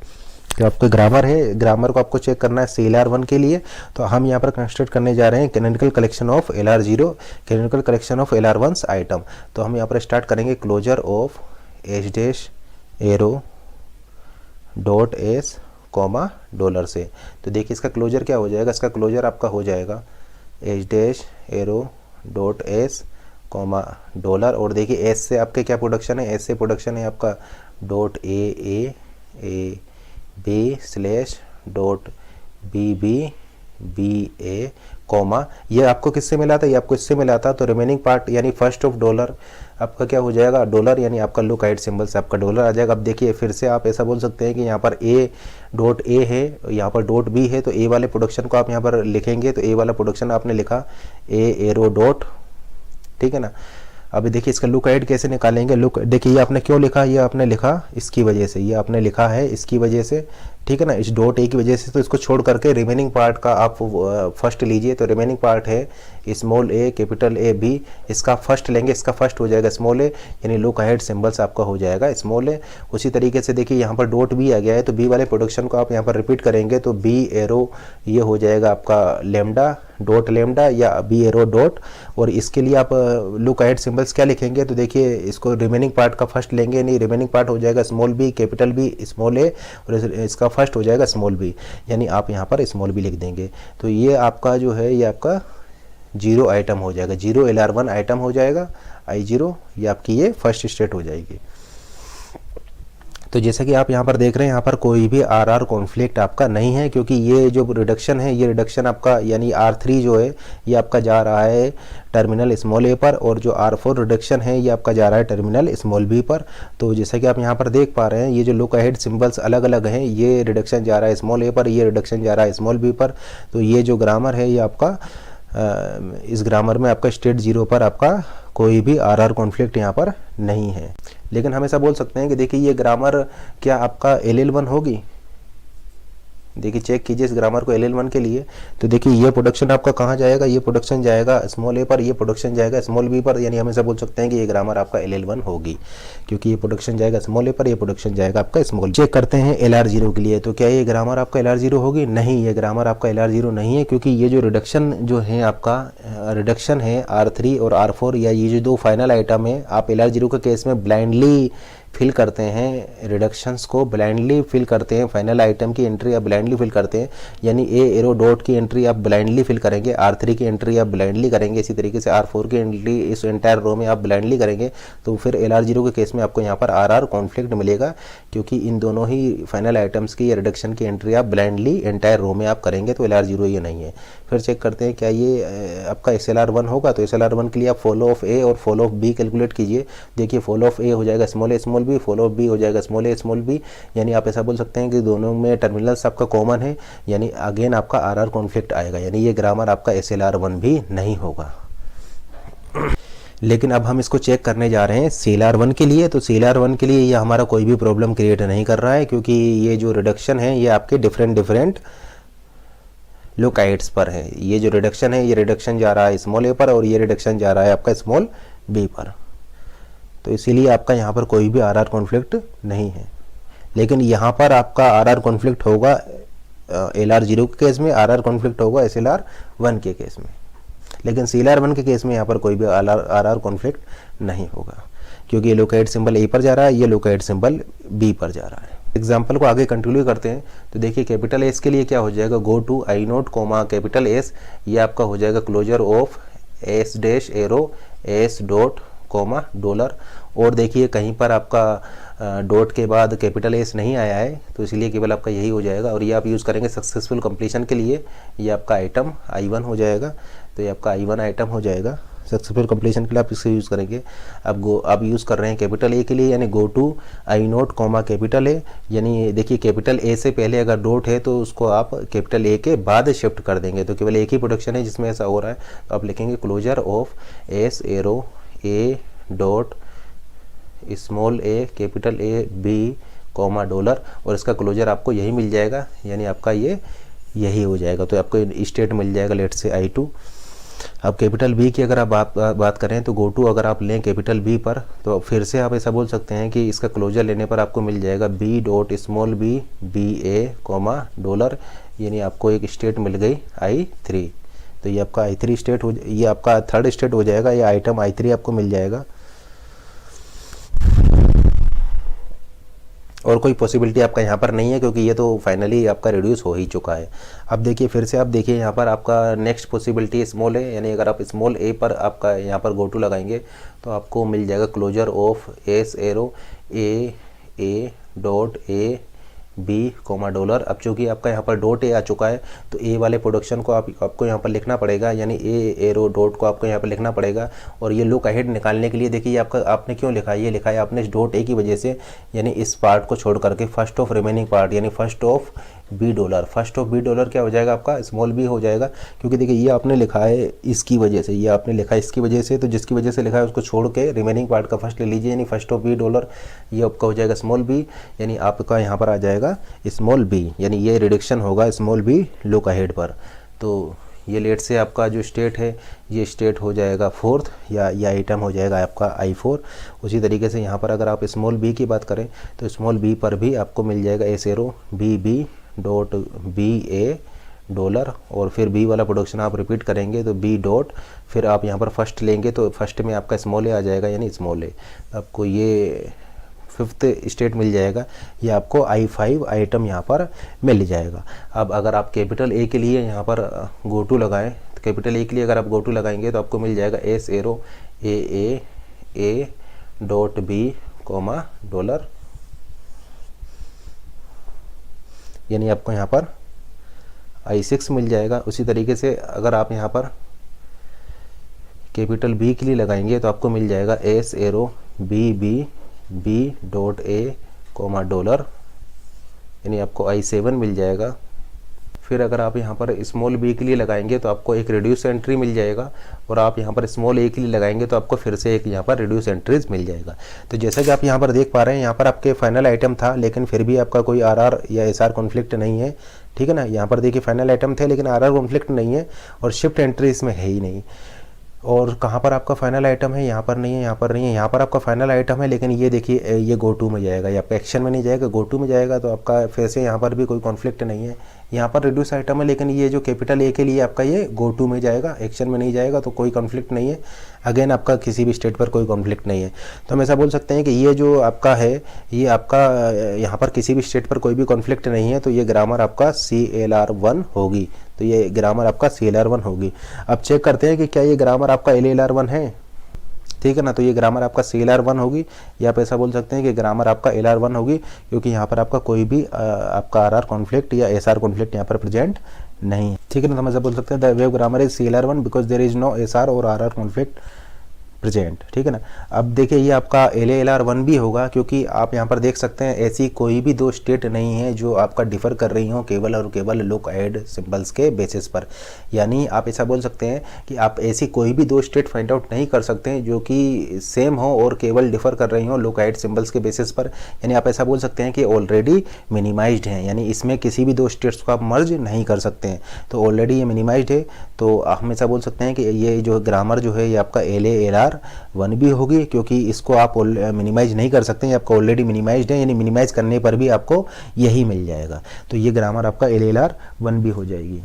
तो आपका ग्रामर है, ग्रामर को आपको चेक करना है CLR1 के लिए। तो हम यहाँ पर कंस्ट्रक्ट करने जा रहे हैं canonical collection of LR0, canonical collection of LR1 item. तो हम यहाँ पर स्टार्ट करेंगे closure of H' arrow dot S comma dollar से। तो देखिए इसका क्लोजर क्या हो जाएगा, इसका क्लोजर आपका हो जाएगा H' arrow dot S comma dollar, और देखिए S से आपके क्या प्रोडक्शन है, S से प्रोडक्शन है आपका डॉट AAAB/BB/BA कॉमा, ये आपको किससे मिला था, ये आपको इससे मिला था। तो रिमेनिंग पार्ट यानी फर्स्ट ऑफ डॉलर आपका क्या हो जाएगा डॉलर, यानी आपका लुकआउट सिंबल से आपका डॉलर आ जाएगा। अब देखिए फिर से आप ऐसा बोल सकते हैं कि यहाँ पर A है, यहाँ पर डॉट B है, तो A वाले प्रोडक्शन को आप यहाँ पर लिखेंगे। तो A वाला प्रोडक्शन आपने लिखा A एरो डॉट, ठीक है ना। अभी देखिए इसका लुक आइड कैसे निकालेंगे। लुक देखिए ये आपने क्यों लिखा, ये आपने लिखा इसकी वजह से, ये आपने लिखा है इसकी वजह से, ठीक है ना, इस डॉट ए की वजह से। तो इसको छोड़ करके रिमेनिंग पार्ट का आप फर्स्ट लीजिए। तो रिमेनिंग पार्ट है small A capital A B, इसका फर्स्ट लेंगे, इसका फर्स्ट हो जाएगा स्मॉल ए, यानी लुक अहेड सिंबल्स आपका हो जाएगा स्मॉल ए। उसी तरीके से देखिए यहाँ पर डॉट बी आ गया है, तो बी वाले प्रोडक्शन को आप यहाँ पर रिपीट करेंगे। तो बी एरो ये हो जाएगा आपका लेमडा डॉट लेमडा या बी एरो डॉट, और इसके लिए आप लुक अहेड सिंबल्स क्या लिखेंगे। तो देखिए इसको रिमेनिंग पार्ट का फर्स्ट लेंगे, नहीं रिमेनिंग पार्ट हो जाएगा small B capital B small A, और इसका फर्स्ट हो जाएगा स्मॉल बी, यानी आप यहाँ पर स्मॉल बी लिख देंगे। तो ये आपका जो है ये आपका 0 आइटम हो जाएगा, 0 LR1 आइटम हो जाएगा I0, ये आपकी ये फर्स्ट स्टेट हो जाएगी। तो जैसा कि आप यहाँ पर देख रहे हैं, यहाँ पर कोई भी आर कॉन्फ्लिक्ट आपका नहीं है, क्योंकि ये जो रिडक्शन है, ये रिडक्शन आपका यानी R3 जो है ये आपका जा रहा है टर्मिनल स्मॉल ए पर, और जो R4 रिडक्शन है ये आपका जा रहा है टर्मिनल स्मॉल बी पर। तो जैसा कि आप यहाँ पर देख पा रहे हैं, ये जो लुक अहेड सिंबल्स अलग अलग हैं, ये रिडक्शन जा रहा है स्मॉल ए पर, ये रिडक्शन जा रहा है स्मॉल बी पर। तो ये जो ग्रामर है ये आपका इस ग्रामर में आपका स्टेट 0 पर आपका कोई भी आर कॉन्फ्लिक्ट यहाँ पर नहीं है। लेकिन हम ऐसा बोल सकते हैं कि देखिए ये ग्रामर क्या आपका LL1 होगी? देखिए चेक कीजिए इस ग्रामर को LL1 के लिए। तो देखिए ये प्रोडक्शन आपका कहाँ जाएगा? ये प्रोडक्शन जाएगा स्मॉल ए पर, ये प्रोडक्शन जाएगा स्मॉल बी पर, यानी हम ऐसा बोल सकते हैं कि ये ग्रामर आपका LL1 होगी, क्योंकि ये प्रोडक्शन जाएगा स्मॉल ए पर, ये प्रोडक्शन जाएगा आपका स्मॉल। चेक करते हैं LR0 के लिए। तो क्या ये ग्रामर आपका LR0 होगी? नहीं, ये ग्रामर आपका LR0 नहीं है, क्योंकि ये जो रिडक्शन जो है आपका रिडक्शन है R3 और R4, या ये जो दो फाइनल आइटम है, आप LR0 के केस में ब्लाइंडली फिल करते हैं, रिडक्शंस को ब्लाइंडली फिल करते हैं, फाइनल आइटम की एंट्री आप ब्लाइंडली फिल करते हैं, यानी ए एरो डॉट की एंट्री आप ब्लाइंडली फिल करेंगे, R3 की एंट्री आप ब्लाइंडली करेंगे, इसी तरीके से R4 की एंट्री इस एंटायर रो में आप ब्लाइंडली करेंगे। तो फिर LR0 के केस में आपको यहाँ पर आर कॉन्फ्लिक्ट मिलेगा, क्योंकि इन दोनों ही फाइनल आइटम्स की या रिडक्शन की एंट्री आप ब्लाइंडली एंटायर रो में आप करेंगे, तो LR0 ये नहीं है। फिर चेक करते हैं क्या ये आपका SLR1 होगा। तो SLR1 के लिए आप फॉलो ऑफ ए और फॉलो ऑफ बी कैलकुलेट कीजिए। देखिए फॉलो ऑफ ए हो जाएगा small A small B, follow of B हो जाएगा स्मॉल ए स्मॉल बी, यानी आप ऐसा बोल सकते हैं कि दोनों में टर्मिनल्स आपका कॉमन है, यानी अगेन आपका आर कॉन्फ्लिक्ट आएगा, यानी ये ग्रामर आपका SLR1 भी नहीं होगा। लेकिन अब हम इसको चेक करने जा रहे हैं CLR1 के लिए। तो CLR1 के लिए ये हमारा कोई भी प्रॉब्लम क्रिएट नहीं कर रहा है, क्योंकि ये जो रिडक्शन है ये आपके डिफरेंट लोकाइट्स पर है। ये जो रिडक्शन है, ये रिडक्शन जा रहा है स्मॉल ए पर, और ये रिडक्शन जा रहा है आपका स्मॉल बी पर। तो इसीलिए आपका यहाँ पर कोई भी आर कॉन्फ्लिक्ट नहीं है। लेकिन यहाँ पर आपका आर कॉन्फ्लिक्ट होगा LR0 के केस में, आर कॉन्फ्लिक्ट होगा SLR1 के केस में। लेकिन CLR1 के केस में यहाँ पर कोई भी आर कॉन्फ्लिक्ट नहीं होगा, क्योंकि ये लोकेट सिंबल ए पर जा रहा है, ये लोकेट सिंबल बी पर जा रहा है। एग्जाम्पल को आगे कंटिन्यू करते हैं। तो देखिए कैपिटल एस के लिए क्या हो जाएगा, go to I note comma capital S, ये आपका हो जाएगा closure of S dash arrow S dot comma dollar. और देखिए कहीं पर आपका डॉट के बाद कैपिटल एस नहीं आया है, तो इसलिए केवल आपका यही हो जाएगा, और ये आप यूज़ करेंगे सक्सेसफुल कंप्लीशन के लिए। ये आपका आइटम I1 हो जाएगा, तो ये आपका I1 आइटम हो जाएगा सक्सेसफुल कंप्लीशन के लिए, आप इससे यूज़ करेंगे। अब यूज़ कर रहे हैं कैपिटल ए के लिए, यानी go to I naught comma capital A, यानी देखिए कैपिटल ए से पहले अगर डॉट है तो उसको आप कैपिटल ए के बाद शिफ्ट कर देंगे। तो केवल एक ही प्रोडक्शन है जिसमें ऐसा हो रहा है, तो आप लिखेंगे closure of S arrow A dot small A capital A B comma dollar, और इसका क्लोजर आपको यही मिल जाएगा, यानी आपका ये यही हो जाएगा। तो आपको स्टेट मिल जाएगा लेट से I2। अब कैपिटल बी की अगर आप बात करें, तो गो टू अगर आप लें कैपिटल बी पर, तो फिर से आप ऐसा बोल सकते हैं कि इसका क्लोजर लेने पर आपको मिल जाएगा B dot small B B A comma dollar, यानी आपको एक स्टेट मिल गई I3। तो ये आपका I3 स्टेट हो, ये आपका थर्ड स्टेट हो जाएगा, ये आइटम I3 आपको मिल जाएगा। और कोई पॉसिबिलिटी आपका यहाँ पर नहीं है, क्योंकि ये तो फाइनली आपका रिड्यूस हो ही चुका है। अब देखिए फिर से आप देखिए यहाँ पर आपका नेक्स्ट पॉसिबिलिटी स्मॉल है, यानी अगर आप स्मॉल ए पर आपका यहाँ पर गो टू लगाएंगे तो आपको मिल जाएगा closure of S arrow A dot A B comma dollar. अब चूँकि आपका यहाँ पर डॉट ए आ चुका है, तो ए वाले प्रोडक्शन को आपको यहाँ पर लिखना पड़ेगा, यानी ए एरो डॉट को आपको यहाँ पर लिखना पड़ेगा। और ये लुक अहेड निकालने के लिए देखिए आपका आपने क्यों लिखा है, ये लिखा है आपने डॉट ए की वजह से, यानी इस पार्ट को छोड़ करके फर्स्ट ऑफ रिमेनिंग पार्ट, यानी first of B dollar. First of B dollar क्या हो जाएगा आपका स्मॉल बी हो जाएगा, क्योंकि देखिए ये आपने लिखा है इसकी वजह से, ये आपने लिखा है इसकी वजह से, तो जिसकी वजह से लिखा है उसको छोड़ के रिमेनिंग पार्ट का फर्स्ट ले लीजिए, यानी फर्स्ट ऑफ बी डॉलर, ये आपका हो जाएगा स्मॉल बी, यानी आपका यहाँ पर आ जाएगा स्मॉल बी, यानी ये रिडक्शन होगा स्मॉल बी लुक अहेड पर। तो ये लेट से आपका जो स्टेट है ये स्टेट हो जाएगा फोर्थ, या ये आइटम हो जाएगा आपका I4। उसी तरीके से यहाँ पर अगर आप स्मॉल बी की बात करें, तो स्मॉल बी पर भी आपको मिल जाएगा S arrow B dot B A dollar, और फिर बी वाला प्रोडक्शन आप रिपीट करेंगे तो बी डॉट, फिर आप यहाँ पर फर्स्ट लेंगे तो फर्स्ट में आपका स्मॉल ए आ जाएगा, यानी स्मॉल ए। आपको ये फिफ्थ स्टेट मिल जाएगा, ये आपको I5 आइटम यहाँ पर मिल जाएगा। अब अगर आप कैपिटल ए के लिए यहाँ पर गो टू लगाएं, तो कैपिटल ए के लिए अगर आप गो टू लगाएंगे तो आपको मिल जाएगा S arrow A dot B comma dollar, यानी आपको यहाँ पर I6 मिल जाएगा। उसी तरीके से अगर आप यहाँ पर कैपिटल बी के लिए लगाएंगे तो आपको मिल जाएगा S arrow B dot A comma dollar, यानी आपको I7 मिल जाएगा। फिर अगर आप यहाँ पर स्मॉल बी के लिए लगाएंगे तो आपको एक रिड्यूस एंट्री मिल जाएगा, और आप यहाँ पर स्मॉल ए के लिए लगाएंगे तो आपको फिर से एक यहाँ पर रिड्यूस एंट्रीज मिल जाएगा। तो जैसा कि आप यहाँ पर देख पा रहे हैं, यहाँ पर आपके फाइनल आइटम था लेकिन फिर भी आपका कोई आरआर या एसआर कॉन्फ्लिक्ट नहीं है, ठीक है ना। यहाँ पर देखिए फाइनल आइटम थे लेकिन आरआर कॉन्फ्लिक्ट नहीं है, और शिफ्ट एंट्री इसमें है ही नहीं। और कहाँ पर आपका फाइनल आइटम है, यहाँ पर नहीं है, यहाँ पर नहीं है, यहाँ पर आपका फाइनल आइटम है लेकिन ये देखिए ये गो टू में जाएगा, या आपका एक्शन में नहीं जाएगा, गो टू में जाएगा। तो आपका फिर से यहाँ पर भी कोई कॉन्फ्लिक्ट नहीं है। यहाँ पर रिड्यूस आइटम है लेकिन ये जो कैपिटल ए के लिए आपका ये गो टू में जाएगा, एक्शन में नहीं जाएगा, तो कोई कॉन्फ्लिक्ट नहीं है। अगेन आपका किसी भी स्टेट पर कोई कॉन्फ्लिक्ट नहीं है। तो हम ऐसा बोल सकते हैं कि ये जो आपका है, ये आपका यहाँ पर किसी भी स्टेट पर कोई भी कॉन्फ्लिक्ट नहीं है, तो ये ग्रामर आपका CLR1 होगी। तो ये ग्रामर आपका CLR1 होगी। अब चेक करते हैं कि क्या ये ग्रामर आपका LLR1 है, ठीक है ना। तो ये ग्रामर आपका CLR1 होगी, या आप ऐसा बोल सकते हैं कि ग्रामर आपका LR1 होगी, क्योंकि यहाँ पर आपका कोई भी आपका आरआर कॉन्फ्लिक्ट या एसआर कॉन्फ्लिक्ट यहाँ पर प्रेजेंट नहीं, ठीक है ना। तो हम ऐसा बोल सकते हैं the above grammar is CLR1 because there is no SR और आरआर कॉन्फ्लिक्ट प्रेजेंट, ठीक है ना। अब देखिए ये आपका LLR1 भी होगा, क्योंकि आप यहाँ पर देख सकते हैं ऐसी कोई भी दो स्टेट नहीं है जो आपका डिफर कर रही हो केवल और केवल लुक अहेड सिंबल्स के बेसिस पर। यानी आप ऐसा बोल सकते हैं कि आप ऐसी कोई भी दो स्टेट फाइंड आउट नहीं कर सकते हैं जो कि सेम हो और केवल डिफर कर रही हो लुक अहेड सिंबल्स के बेसिस पर। यानी आप ऐसा बोल सकते हैं कि ऑलरेडी मिनिमाइज्ड हैं, यानी इसमें किसी भी दो स्टेट्स को आप मर्ज नहीं कर सकते हैं। तो ऑलरेडी ये मिनिमाइज्ड है, तो हम ऐसा बोल सकते हैं कि ये जो ग्रामर जो है ये आपका LLR1 भी होगी, क्योंकि इसको आप मिनिमाइज नहीं कर सकते हैं, आपका ऑलरेडी मिनिमाइज्ड है, यानी मिनिमाइज करने पर भी आपको यही मिल जाएगा। तो ये ग्रामर आपका LLR1 भी हो जाएगी,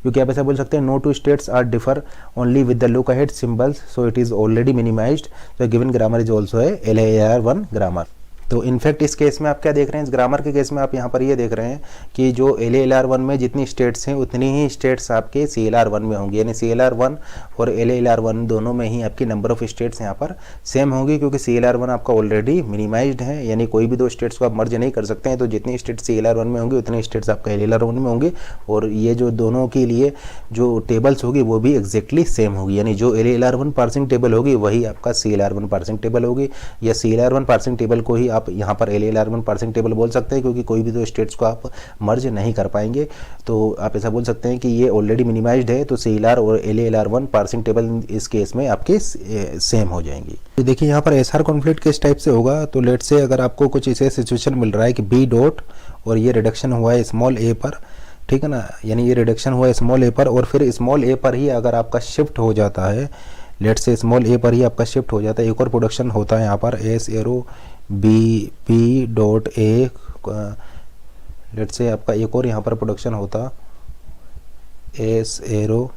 क्योंकि आप ऐसा बोल सकते हैं no two states are differ only with the look ahead symbols, so it is already minimised, तो गिवन ग्रामर इज ऑल्सो है LLR1 ग्रामर। तो इनफैक्ट इस केस में आप क्या देख रहे हैं, इस ग्रामर के केस में आप यहाँ पर ये देख रहे हैं कि जो LLR1 में जितनी स्टेट्स हैं उतनी ही स्टेट्स आपके CLR1 में होंगी, यानी CLR1 और LLR1 दोनों में ही आपकी नंबर ऑफ स्टेट्स यहाँ पर सेम होंगी, क्योंकि CLR1 आपका ऑलरेडी मिनिमाइज्ड है, यानी कोई भी दो स्टेट्स को आप मर्ज नहीं कर सकते हैं। तो जितनी स्टेट्स CLR1 में होंगी उतनी स्टेट्स आपका LLR1 में होंगी, और ये जो दोनों के लिए जो टेबल्स होगी वो भी एग्जैक्टली सेम होगी, यानी जो LLR1 पार्सिंग टेबल होगी वही आपका CLR1 पार्सिंग टेबल होगी, या CLR1 पार्सिंग टेबल को ही आप यहाँ पर LLR1 पार्सिंग टेबल बोल सकते हैं, क्योंकि कोई भी दो स्टेट्स को आप मर्ज नहीं कर पाएंगे। तो आप ऐसा बोल सकते हैं कि ये ऑलरेडी मिनिमाइज्ड है, तो CLR और LLR1 पार्सिंग टेबल इस केस में आपके सेम हो जाएंगी। तो देखिए यहाँ पर एसआर कॉन्फ्लिक्ट किस टाइप से होगा, तो लेट से अगर आपको कुछ ऐसे सिचुएशन मिल रहा है कि बी डॉट और ये रिडक्शन हुआ है स्मॉल ए पर, ठीक है ना, यानी ये रिडक्शन हुआ है स्मॉल ए पर, और फिर स्मॉल ए पर ही अगर आपका शिफ्ट हो जाता है, लेट से स्मॉल ए पर ही आपका शिफ्ट हो जाता है, एक और प्रोडक्शन होता है यहाँ पर S arrow B dot A, let say आपका एक और यहाँ पर प्रोडक्शन होता S arrow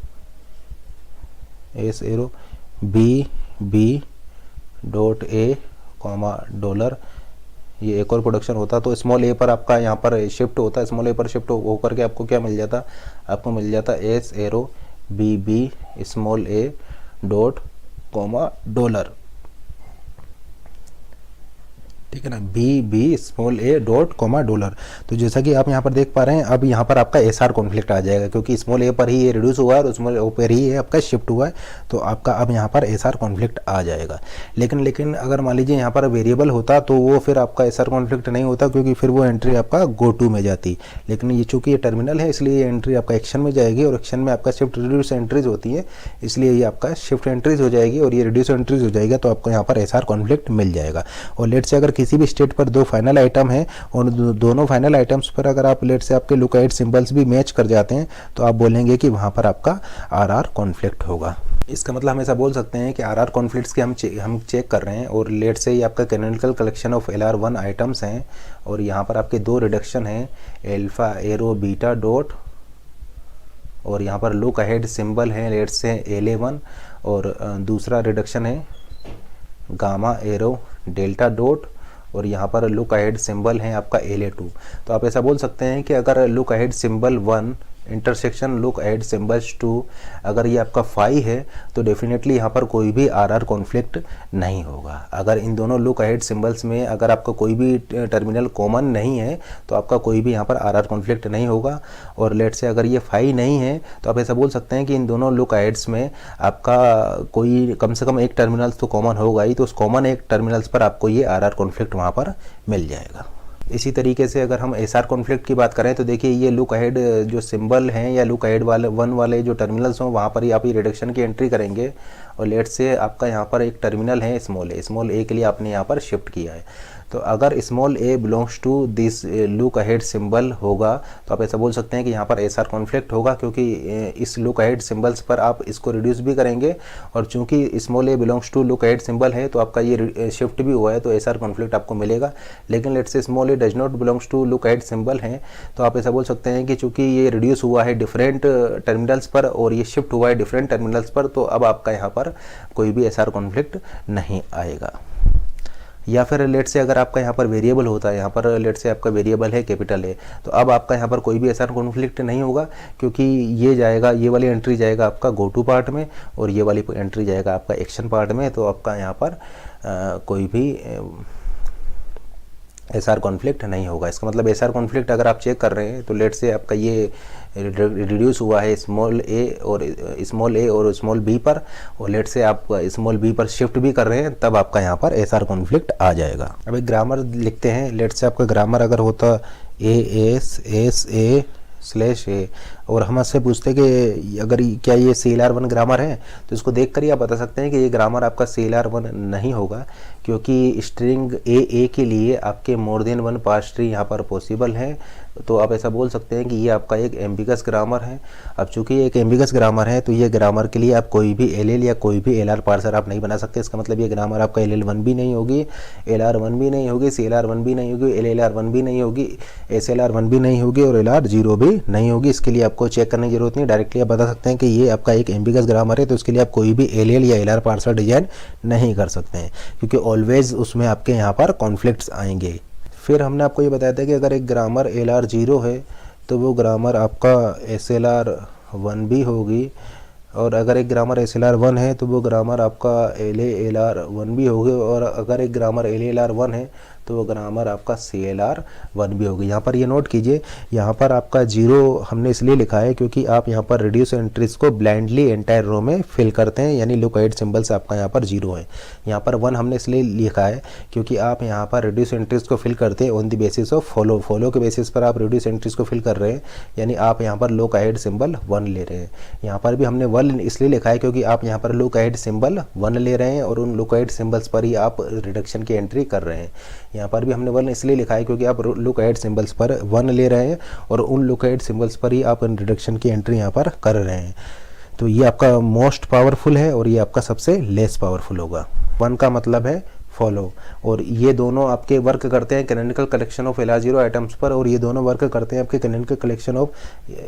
B dot A comma dollar, ये एक और प्रोडक्शन होता। तो स्मॉल ए पर आपका यहाँ पर शिफ्ट होता है, स्मॉल ए पर शिफ्ट होकर के आपको क्या मिल जाता, आपको मिल जाता S arrow B small A dot comma dollar, ठीक है ना, B small A dot comma dollar. तो जैसा कि आप यहाँ पर देख पा रहे हैं, अब यहाँ पर आपका एसआर कॉन्फ्लिक्ट आ जाएगा, क्योंकि स्मॉल ए पर ही ये रिड्यूस हुआ है और स्मॉल ए पर ही आपका शिफ्ट हुआ है, तो आपका अब यहाँ पर एसआर कॉन्फ्लिक्ट आ जाएगा। लेकिन अगर मान लीजिए यहाँ पर वेरिएबल होता तो वो फिर आपका एसआर कॉन्फ्लिक्ट नहीं होता, क्योंकि फिर वो एंट्री आपका गो टू में जाती। लेकिन ये चूंकि ये टर्मिनल है इसलिए ये एंट्री आपका एक्शन में जाएगी, और एक्शन में आपका शिफ्ट रिड्यूस एंट्रीज होती है, इसलिए ये आपका शिफ्ट एंट्रीज हो जाएगी और ये रिड्यूस एंट्रीज हो जाएगा, तो आपको यहाँ पर एसआर कॉन्फ्लिक्ट मिल जाएगा। और लेट से अगर किसी भी स्टेट पर दो फाइनल आइटम है और दोनों फाइनल आइटम्स पर अगर आप लेट से आपके लुक अहेड सिंबल्स भी मैच कर जाते हैं, तो आप बोलेंगे कि वहाँ पर आपका आरआर कॉन्फ्लिक्ट होगा। इसका मतलब हम ऐसा बोल सकते हैं कि आरआर कॉन्फ्लिक्ट्स के हम चेक कर रहे हैं, और लेट से ही आपका canonical collection of LR1 items हैं, और यहाँ पर आपके दो रिडक्शन हैं एल्फा एरो बीटा डॉट, और यहाँ पर लुक अहेड सिंबल है लेट से LA1, और दूसरा रिडक्शन है गामा एरो डेल्टा डॉट, और यहाँ पर लुक अहेड सिंबल है आपका LA2। तो आप ऐसा बोल सकते हैं कि अगर look ahead symbol 1 intersection look ahead symbols two, अगर ये आपका फाई है तो डेफिनेटली यहाँ पर कोई भी आर कॉन्फ्लिक्ट नहीं होगा। अगर इन दोनों लुक अहेड सिंबल्स में अगर आपका कोई भी टर्मिनल कॉमन नहीं है तो आपका कोई भी यहाँ पर आर कॉन्फ्लिक्ट नहीं होगा। और लेट से अगर ये फाई नहीं है तो आप ऐसा बोल सकते हैं कि इन दोनों लुक अहेड्स में आपका कोई कम से कम एक टर्मिनल्स तो कॉमन होगा ही, तो उस कॉमन एक टर्मिनल्स पर आपको ये आर कॉन्फ्लिक्ट वहाँ पर मिल जाएगा। इसी तरीके से अगर हम एस आर कॉन्फ्लिक्ट की बात करें तो देखिए ये लुक अहेड जो सिंबल हैं या लुक अहेड वाले वन वाले जो टर्मिनल्स हों वहाँ पर ही आप ये रिडक्शन की एंट्री करेंगे। और लेट से आपका यहाँ पर एक टर्मिनल है स्मॉल ए के लिए आपने यहाँ पर शिफ्ट किया है, तो अगर small A belongs to this look ahead symbol होगा तो आप ऐसा बोल सकते हैं कि यहाँ पर एस आर कॉन्फ्लिक्ट होगा, क्योंकि इस लुक अहेड सिंबल्स पर आप इसको रिड्यूस भी करेंगे और चूंकि small A belongs to look ahead symbol है तो आपका ये शिफ्ट भी हुआ है तो एस आर कॉन्फ्लिक्ट आपको मिलेगा। लेकिन let say small a does not belongs to look ahead symbol है तो आप ऐसा बोल सकते हैं कि चूंकि ये रिड्यूस हुआ है डिफरेंट टर्मिनल्स पर और ये शिफ्ट हुआ है डिफरेंट टर्मिनल्स पर, तो अब आपका यहाँ पर कोई भी एस आर कॉन्फ्लिक्ट नहीं आएगा। या फिर लेट से अगर आपका यहाँ पर वेरिएबल होता है, यहाँ पर लेट से आपका वेरिएबल है कैपिटल ए, तो अब आपका यहाँ पर कोई भी ऐसा कॉन्फ्लिक्ट नहीं होगा, क्योंकि ये जाएगा, ये वाली एंट्री जाएगा आपका गो टू पार्ट में और ये वाली एंट्री जाएगा आपका एक्शन पार्ट में, तो आपका यहाँ पर कोई भी एस आर कॉन्फ्लिक्ट नहीं होगा। इसका मतलब एस आर कॉन्फ्लिक्ट अगर आप चेक कर रहे हैं तो लेट से आपका ये रिड्यूस हुआ है स्मॉल ए और स्मॉल बी पर, और लेट से आप स्मॉल बी पर शिफ्ट भी कर रहे हैं, तब आपका यहाँ पर एस आर कॉन्फ्लिक्ट आ जाएगा। अब एक ग्रामर लिखते हैं। लेट से आपका ग्रामर अगर होता ए और हम आपसे पूछते कि अगर क्या ये CLR1 ग्रामर है, तो इसको देख कर ही आप बता सकते हैं कि ये ग्रामर आपका CLR1 नहीं होगा, क्योंकि स्ट्रिंग ए के लिए आपके more than one parse tree यहाँ पर पॉसिबल है। तो आप ऐसा बोल सकते हैं कि ये आपका एक एम्बिगस ग्रामर है। अब चूंकि एक एम्बिगस ग्रामर है तो ये ग्रामर के लिए आप कोई भी LL या कोई भी LR पार्सर आप नहीं बना सकते। इसका मतलब ये ग्रामर आपका LL1 भी नहीं होगी, LR1 भी नहीं होगी, CLR1 भी नहीं होगी, LLR1 भी नहीं होगी, SLR1 भी नहीं होगी और LR0 भी नहीं होगी। इसके लिए आपको चेक करने की जरूरत नहीं, डायरेक्टली आप बता सकते हैं कि ये आपका एक एम्बिगस ग्रामर है, तो इसके लिए आप कोई भी LL या LR पार्सर डिजाइन नहीं कर सकते हैं, क्योंकि ऑलवेज उसमें आपके यहाँ पर कॉन्फ्लिक्ट्स आएंगे। फिर हमने आपको ये बताया था कि अगर एक ग्रामर LR0 है तो वो ग्रामर आपका SLR1 भी होगी, और अगर एक ग्रामर SLR1 है तो वो ग्रामर आपका LALR1 भी होगी, और अगर एक ग्रामर LALR1 है तो वो ग्रामर आपका CLR1 भी होगी। यहाँ पर ये नोट कीजिए, यहाँ पर आपका 0 हमने इसलिए लिखा है क्योंकि आप यहाँ पर रिड्यूस एंट्रीज को ब्लाइंडली एंटायर रो में फिल करते हैं, यानी लुक अहेड सिंबल्स आपका यहाँ पर 0 है। यहाँ पर 1 हमने इसलिए लिखा है क्योंकि आप यहाँ पर रिड्यूस एंट्रीज को फिल करते हैं on the basis of follow के बेसिस पर आप रिड्यूस एंट्रीज को फिल कर रहे हैं, यानी आप यहाँ पर लुक अहेड सिंबल 1 ले रहे हैं। यहाँ पर भी हमने 1 इसलिए लिखा है क्योंकि आप यहाँ पर लुक अहेड सिंबल 1 ले रहे हैं और उन लुक अहेड सिंबल्स पर ही आप रिडक्शन की एंट्री कर रहे हैं। यहाँ पर भी हमने 1 इसलिए लिखा है क्योंकि आप लुक अहेड सिंबल्स पर 1 ले रहे हैं और उन लुक अहेड सिंबल्स पर ही आप रिडक्शन की एंट्री यहाँ पर कर रहे हैं। तो ये आपका मोस्ट पावरफुल है और ये आपका सबसे लेस पावरफुल होगा। 1 का मतलब है फॉलो, और ये दोनों आपके वर्क करते हैं canonical collection of LR0 items पर, और ये दोनों वर्क करते हैं आपके कैनोनिकल कलेक्शन ऑफ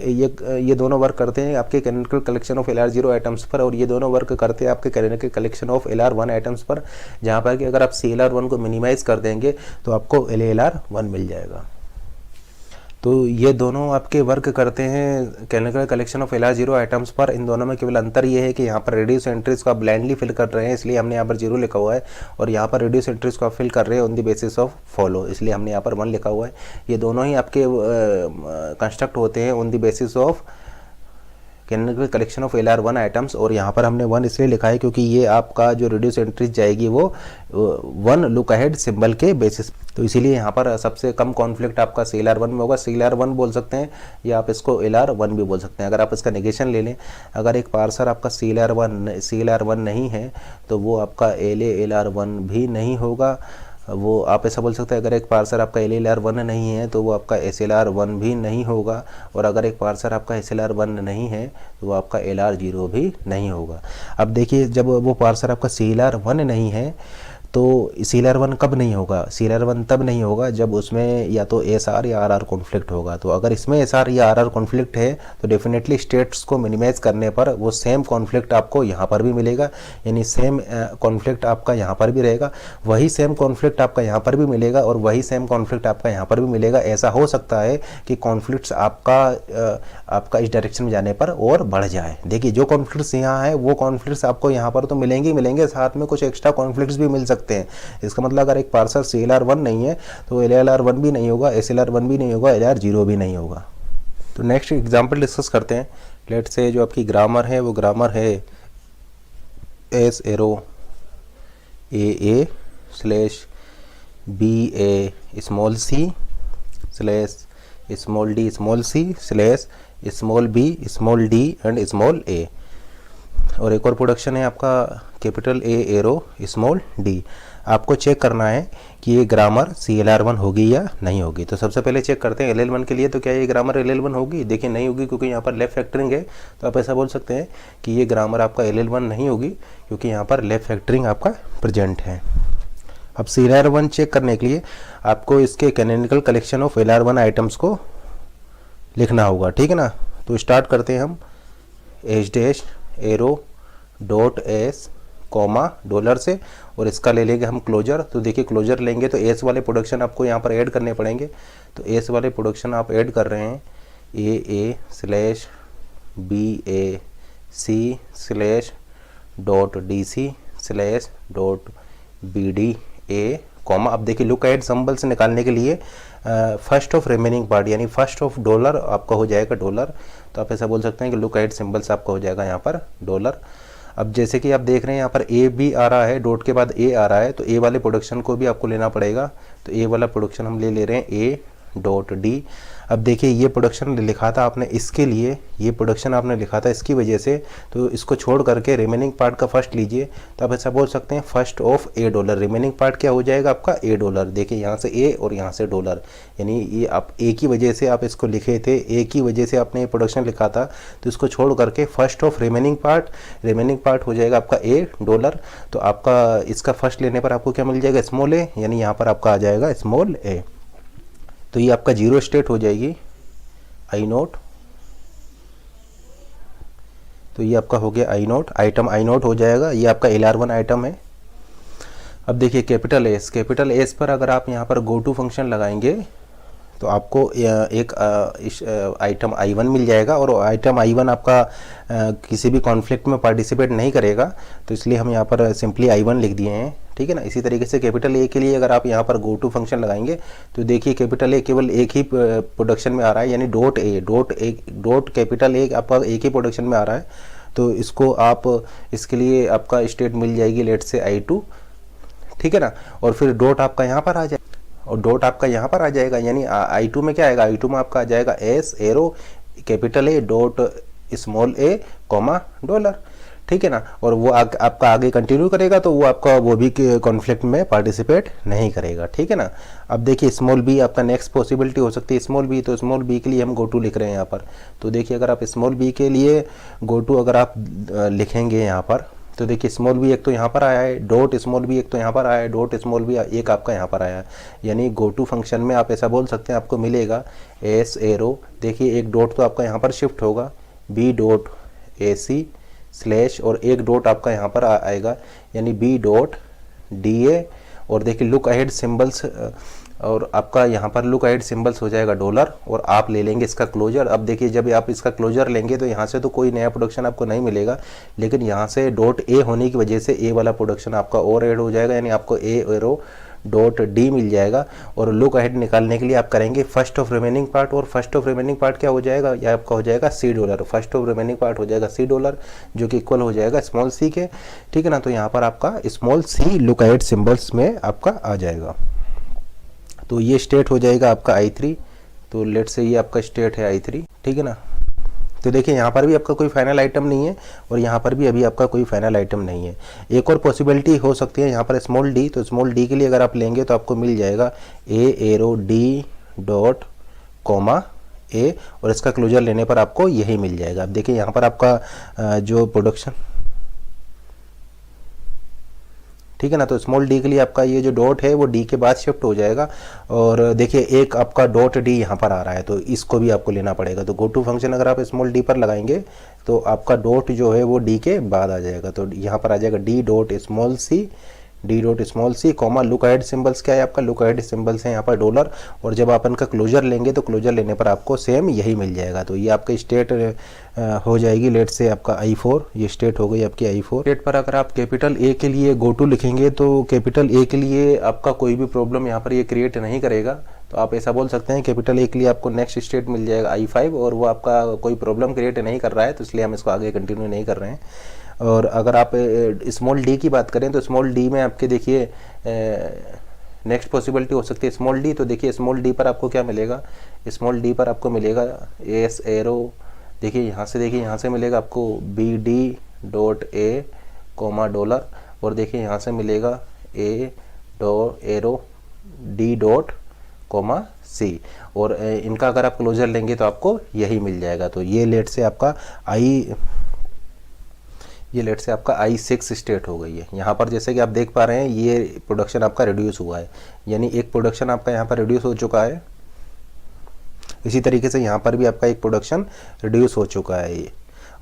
ये दोनों वर्क करते हैं आपके canonical collection of LR0 items पर, और ये दोनों वर्क करते हैं आपके canonical collection of LR1 items पर, जहाँ पर कि अगर आप CLR1 को मिनिमाइज कर देंगे तो आपको LALR1 मिल जाएगा। तो ये दोनों आपके वर्क करते हैं canonical collection of LR0 items पर। इन दोनों में केवल अंतर ये है कि यहाँ पर रिड्यूस एंट्रीज को आप ब्लाइंडली फिल कर रहे हैं, इसलिए हमने यहाँ पर 0 लिखा हुआ है, और यहाँ पर रिड्यूस एंट्रीज को आप फिल कर रहे हैं on the basis of follow, इसलिए हमने यहाँ पर 1 लिखा हुआ है। ये दोनों ही आपके कंस्ट्रक्ट होते हैं on the basis of canonical collection of LR1 items, और यहाँ पर हमने 1 इसलिए लिखा है क्योंकि ये आपका जो रिड्यूस एंट्रीज जाएगी वो 1 लुक अहेड सिंबल के बेसिस, तो इसीलिए यहाँ पर सबसे कम कॉन्फ्लिक्ट आपका CLR1 में होगा। CLR1 बोल सकते हैं या आप इसको LR1 भी बोल सकते हैं। अगर आप इसका नेगेशन ले लें, अगर एक पार्सर आपका CLR1 नहीं है तो वो आपका LALR1 भी नहीं होगा। वो आप ऐसा बोल सकते हैं, अगर एक पार्सर आपका LLR1 नहीं है तो वो आपका SLR1 भी नहीं होगा, और अगर एक पार्सर आपका SLR1 नहीं है तो वो आपका LR0 भी नहीं होगा। अब देखिए, जब वो पार्सर आपका CLR1 नहीं है तो सीलर वन कब नहीं होगा? सीलर वन तब नहीं होगा जब उसमें या तो एस आर या आर आर कॉन्फ्लिक्ट होगा। तो अगर इसमें एस आर या आर आर कॉन्फ्लिक्ट है तो डेफिनेटली स्टेट्स को मिनिमाइज करने पर वो सेम कॉन्फ्लिक्ट आपको यहाँ पर भी मिलेगा, यानी सेम कॉन्फ्लिक्ट आपका यहाँ पर भी रहेगा, वही सेम कॉन्फ्लिक्ट आपका यहाँ पर भी मिलेगा और वही सेम कॉन्फ्लिक्ट आपका यहाँ पर भी मिलेगा। ऐसा हो सकता है कि कॉन्फ्लिक्ट्स आपका इस डायरेक्शन में जाने पर और बढ़ जाए। देखिए जो कॉन्फ्लिक्ट्स यहाँ है वो कॉन्फ्लिक्ट्स आपको यहाँ पर तो मिलेंगे ही मिलेंगे, साथ में कुछ एक्स्ट्रा कॉन्फ्लिक्ट्स भी मिल सकते हैं। इसका मतलब अगर एक पार्सल CLR1 नहीं है तो LLR1 भी नहीं होगा, SLR1 भी नहीं होगा, LR0 भी नहीं होगा। तो नेक्स्ट एग्जांपल डिस्कस करते हैं। लेट्स से जो आपकी ग्रामर है वो ग्रामर है S arrow AA slash BA small c slash small d small c slash small b small d and small a। और एक और प्रोडक्शन है आपका capital A arrow small d। आपको चेक करना है कि ये ग्रामर CLR1 होगी या नहीं होगी। तो सबसे पहले चेक करते हैं LL1 के लिए, तो क्या ये ग्रामर LL1 होगी? देखिए नहीं होगी, क्योंकि यहाँ पर लेफ्ट फैक्टरिंग है। तो आप ऐसा बोल सकते हैं कि ये ग्रामर आपका LL1 नहीं होगी, क्योंकि यहाँ पर लेफ्ट फैक्टरिंग आपका प्रेजेंट है। अब CLR1 चेक करने के लिए आपको इसके canonical collection of LR1 items को लिखना होगा, ठीक है ना। तो स्टार्ट करते हैं हम H dash arrow dot S comma dollar से, और इसका ले लेंगे हम क्लोजर। तो देखिए क्लोजर लेंगे तो एस वाले प्रोडक्शन आपको यहाँ पर ऐड करने पड़ेंगे। तो एस वाले प्रोडक्शन आप ऐड कर रहे हैं AA slash BAC slash dot DC slash dot BDA comma. अब देखिए लुक एट सिंबल्स निकालने के लिए फर्स्ट ऑफ रिमेनिंग पार्ट यानी फर्स्ट ऑफ डॉलर आपका हो जाएगा डॉलर। तो आप ऐसा बोल सकते हैं कि लुक एट सिंबल्स आपका हो जाएगा यहाँ पर डॉलर। अब जैसे कि आप देख रहे हैं यहाँ पर A भी आ रहा है, डॉट के बाद A आ रहा है, तो A वाले प्रोडक्शन को भी आपको लेना पड़ेगा। तो A वाला प्रोडक्शन हम ले रहे हैं A डॉट D। अब देखिए ये प्रोडक्शन लिखा था आपने इसके लिए, ये प्रोडक्शन आपने लिखा था इसकी वजह से, तो इसको छोड़ करके रिमेनिंग पार्ट का फर्स्ट लीजिए। तो आप ऐसा बोल सकते हैं first of A dollar. Remaining part क्या हो जाएगा आपका A डॉलर। देखिए यहाँ से A और यहाँ से डॉलर, यानी ये आप A की वजह से आप इसको लिखे थे, A की वजह से आपने ये प्रोडक्शन लिखा था, तो इसको छोड़ करके फर्स्ट ऑफ रिमेनिंग पार्ट हो जाएगा आपका A डॉलर। तो आपका इसका फर्स्ट लेने पर आपको क्या मिल जाएगा? स्मॉल a, यानी यहाँ पर आपका आ जाएगा स्मॉल a। तो ये आपका जीरो स्टेट हो जाएगी आई नोट। तो ये आपका हो गया आई नोट, आइटम आई नोट हो जाएगा। ये आपका LR1 आइटम है। अब देखिए कैपिटल एस पर अगर आप यहाँ पर गो टू फंक्शन लगाएंगे तो आपको एक आइटम I1 मिल जाएगा, और आइटम I1 आपका किसी भी कॉन्फ्लिक्ट में पार्टिसिपेट नहीं करेगा, तो इसलिए हम यहाँ पर सिंपली I1 लिख दिए हैं, ठीक है ना। इसी तरीके से कैपिटल A के लिए अगर आप यहाँ पर गो टू फंक्शन लगाएंगे तो देखिए कैपिटल A केवल एक ही प्रोडक्शन में आ रहा है, यानी डॉट कैपिटल A आपका एक ही प्रोडक्शन में आ रहा है। तो इसको आप इसके लिए आपका स्टेट मिल जाएगी लेट से I2, ठीक है ना। और फिर डॉट आपका यहाँ पर आ जाए, और डॉट आपका यहाँ पर आ जाएगा, यानी I2 में क्या आएगा? I2 में आपका आ जाएगा S arrow capital A dot small a comma dollar, ठीक है ना। और वो आपका आगे कंटिन्यू करेगा तो वो आपका वो भी कॉन्फ्लिक्ट में पार्टिसिपेट नहीं करेगा, ठीक है ना। अब देखिए स्मॉल b आपका नेक्स्ट पॉसिबिलिटी हो सकती है स्मॉल b। तो स्मॉल b के लिए हम गो टू लिख रहे हैं यहाँ पर। तो देखिए अगर आप स्मॉल b के लिए गो टू अगर आप लिखेंगे यहाँ पर, तो देखिए स्मॉल b एक तो यहाँ पर आया है, डॉट स्मॉल b एक तो यहाँ पर आया है, डॉट स्मॉल b एक आपका यहाँ पर आया है, यानी गो टू फंक्शन में आप ऐसा बोल सकते हैं आपको मिलेगा एस एरो। देखिए एक डॉट तो आपका यहाँ पर शिफ्ट होगा b डॉट AC स्लैश, और एक डॉट आपका यहाँ पर आएगा, यानी B डॉट DA। और देखिए लुक अहेड सिंबल्स, और आपका यहाँ पर लुक अहेड सिंबल्स हो जाएगा डॉलर, और आप ले लेंगे इसका क्लोजर। अब देखिए जब आप इसका क्लोजर लेंगे तो यहाँ से तो कोई नया प्रोडक्शन आपको नहीं मिलेगा, लेकिन यहाँ से डॉट A होने की वजह से A वाला प्रोडक्शन आपका और ऐड हो जाएगा, यानी आपको A एरो डॉट D मिल जाएगा। और लुक अहेड निकालने के लिए आप करेंगे फर्स्ट ऑफ रिमेनिंग पार्ट, और फर्स्ट ऑफ रिमेनिंग पार्ट क्या हो जाएगा? यह आपका हो जाएगा C dollar. First of remaining part हो जाएगा C डॉलर, जो कि इक्वल हो जाएगा स्मॉल c के, ठीक है ना। तो यहाँ पर आपका small c look ahead symbols में आपका आ जाएगा। तो ये स्टेट हो जाएगा आपका I3। तो लेट से ये आपका स्टेट है I3, ठीक है ना। तो देखिए यहाँ पर भी आपका कोई फाइनल आइटम नहीं है, और यहाँ पर भी अभी आपका कोई फाइनल आइटम नहीं है। एक और पॉसिबिलिटी हो सकती है यहाँ पर स्मॉल d। तो स्मॉल d के लिए अगर आप लेंगे तो आपको मिल जाएगा A arrow D dot comma A, और इसका क्लोजर लेने पर आपको यही मिल जाएगा। अब देखिए यहाँ पर आपका जो प्रोडक्शन, ठीक है ना। तो स्मॉल डी के लिए आपका ये जो डॉट है वो डी के बाद शिफ्ट हो जाएगा। और देखिए एक आपका डॉट डी यहाँ पर आ रहा है, तो इसको भी आपको लेना पड़ेगा। तो गो टू फंक्शन अगर आप स्मॉल डी पर लगाएंगे तो आपका डॉट जो है वो डी के बाद आ जाएगा। तो यहाँ पर आ जाएगा D dot small C comma look ahead symbols क्या है आपका, लुक अहेड सिंबल्स है यहाँ पर डॉलर। और जब आप इनका क्लोजर लेंगे तो क्लोजर लेने पर आपको सेम यही मिल जाएगा। तो ये आपका स्टेट हो जाएगी, लेट से आपका I4, ये स्टेट हो गई आपकी I4। स्टेट पर अगर आप कैपिटल ए के लिए गो टू लिखेंगे तो कैपिटल ए के लिए आपका कोई भी प्रॉब्लम यहाँ पर ये क्रिएट नहीं करेगा। तो आप ऐसा बोल सकते हैं कैपिटल ए के लिए आपको नेक्स्ट स्टेट मिल जाएगा I5, और वो आपका कोई प्रॉब्लम क्रिएट नहीं कर रहा है, तो इसलिए हम इसको आगे कंटिन्यू नहीं कर रहे हैं। और अगर आप स्मॉल डी की बात करें तो स्मॉल डी में आपके देखिए नेक्स्ट पॉसिबिलिटी हो सकती है स्मॉल डी। तो देखिए स्मॉल डी पर आपको क्या मिलेगा, स्मॉल डी पर आपको मिलेगा एस एरो, देखिए यहाँ से मिलेगा आपको B D dot A comma dollar, और देखिए यहाँ से मिलेगा A dot arrow D dot comma C, और इनका अगर आप क्लोजर लेंगे तो आपको यही मिल जाएगा। तो ये लेट से आपका I6 स्टेट हो गई है। यहाँ पर जैसे कि आप देख पा रहे हैं ये प्रोडक्शन आपका रिड्यूस हुआ है, यानी एक प्रोडक्शन आपका यहाँ पर रिड्यूस हो चुका है। इसी तरीके से यहाँ पर भी आपका एक प्रोडक्शन रिड्यूस हो चुका है ये,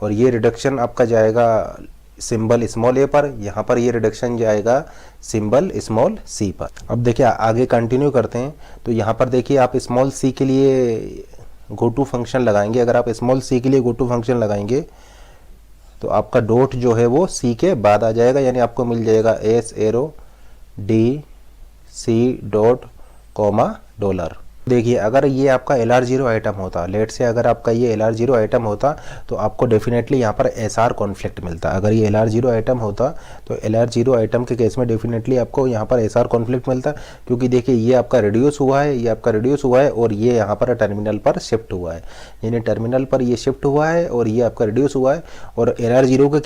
और ये रिडक्शन आपका जाएगा सिंबल स्मॉल ए पर, यहाँ पर ये रिडक्शन जाएगा सिंबल स्मॉल सी पर। अब देखिए आगे कंटिन्यू करते हैं। तो यहाँ पर देखिए आप स्मॉल सी के लिए गो टू फंक्शन लगाएंगे। अगर आप स्मॉल सी के लिए गो टू फंक्शन लगाएंगे तो आपका डॉट जो है वो सी के बाद आ जाएगा, यानी आपको मिल जाएगा S arrow D C dot comma dollar. देखिए अगर ये आपका LR0 आइटम होता, लेट से अगर आपका ये LR0 आइटम होता तो आपको डेफिनेटली यहाँ पर SR कॉन्फ्लिक्ट मिलता। अगर ये LR0 आइटम होता तो LR0 आइटम के केस में डेफिनेटली आपको यहाँ पर SR कॉन्फ्लिक्ट मिलता, क्योंकि देखिए ये आपका रिड्यूस हुआ है, और ये यहाँ पर टर्मिनल पर शिफ्ट हुआ है, यानी टर्मिनल पर ये शिफ्ट हुआ है और ये आपका रिड्यूस हुआ है। और LR0 के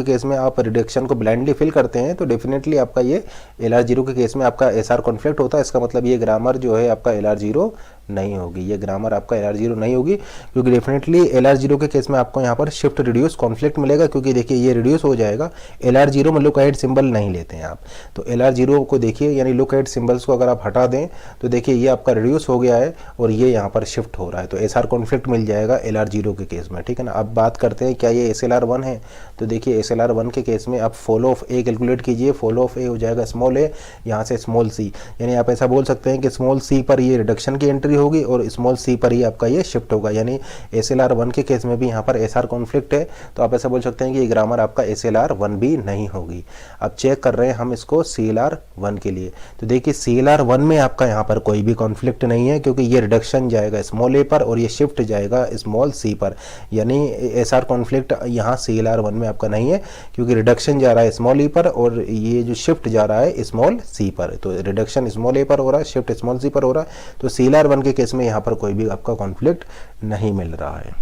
केस में आप रिडक्शन को ब्लाइंडली फिल करते हैं तो डेफिनेटली आपका ये LR0 के केस में आपका SR कॉन्फ्लिक्ट होता है। इसका मतलब ये ग्रामर जो है आपका LR0 नहीं होगी, ये ग्रामर आपका LR0 नहीं होगी, क्योंकि डेफिनेटली LR0 के केस में आपको यहाँ पर शिफ्ट रिड्यूस कॉन्फ्लिक्ट मिलेगा, क्योंकि देखिए ये रिड्यूस हो जाएगा। LR0 में लुक अहेड सिंबल नहीं लेते हैं आप, तो LR0 को देखिए यानी लुक अहेड सिंबल्स को अगर आप हटा दें तो देखिए ये आपका रिड्यूस हो गया है और ये यहाँ पर शिफ्ट हो रहा है, तो SR कॉन्फ्लिक्ट मिल जाएगा LR0 के केस में, ठीक है ना। अब बात करते हैं क्या ये SLR1 है। तो देखिए SLR1 के केस में आप फॉलो ऑफ ए कैलकुलेट कीजिए, फॉलो ऑफ ए हो जाएगा स्मॉल ए, यहाँ से स्मॉल सी, यानी आप ऐसा बोल सकते हैं कि स्मॉल सी पर ये रिडक्शन की एंट्री होगी और स्मॉल सी पर ही आपका ये शिफ्ट होगा, यानी SLR1 के केस में भी यहाँ पर SR कॉन्फ्लिक्ट है। तो आप ऐसा बोल सकते हैं कि ये ग्रामर आपका SLR1 भी नहीं होगी। अब चेक कर रहे हैं हम इसको CLR1 के लिए। तो देखिए CLR1 में आपका यहाँ पर कोई भी कॉन्फ्लिक्ट नहीं है, क्योंकि ये रिडक्शन जाएगा स्मॉल ए पर और ये शिफ्ट जाएगा स्मॉल सी पर, यानी SR कॉन्फ्लिक्ट यहाँ CLR1 में आपका नहीं है, क्योंकि रिडक्शन जा रहा है स्मॉल ई पर और ये जो शिफ्ट जा रहा है स्मॉल सी पर। तो रिडक्शन स्मॉल ए पर हो रहा है, शिफ्ट स्मॉल सी पर हो रहा है, तो CLR1 के केस में यहाँ पर कोई भी आपका कॉन्फ्लिक्ट नहीं मिल रहा है।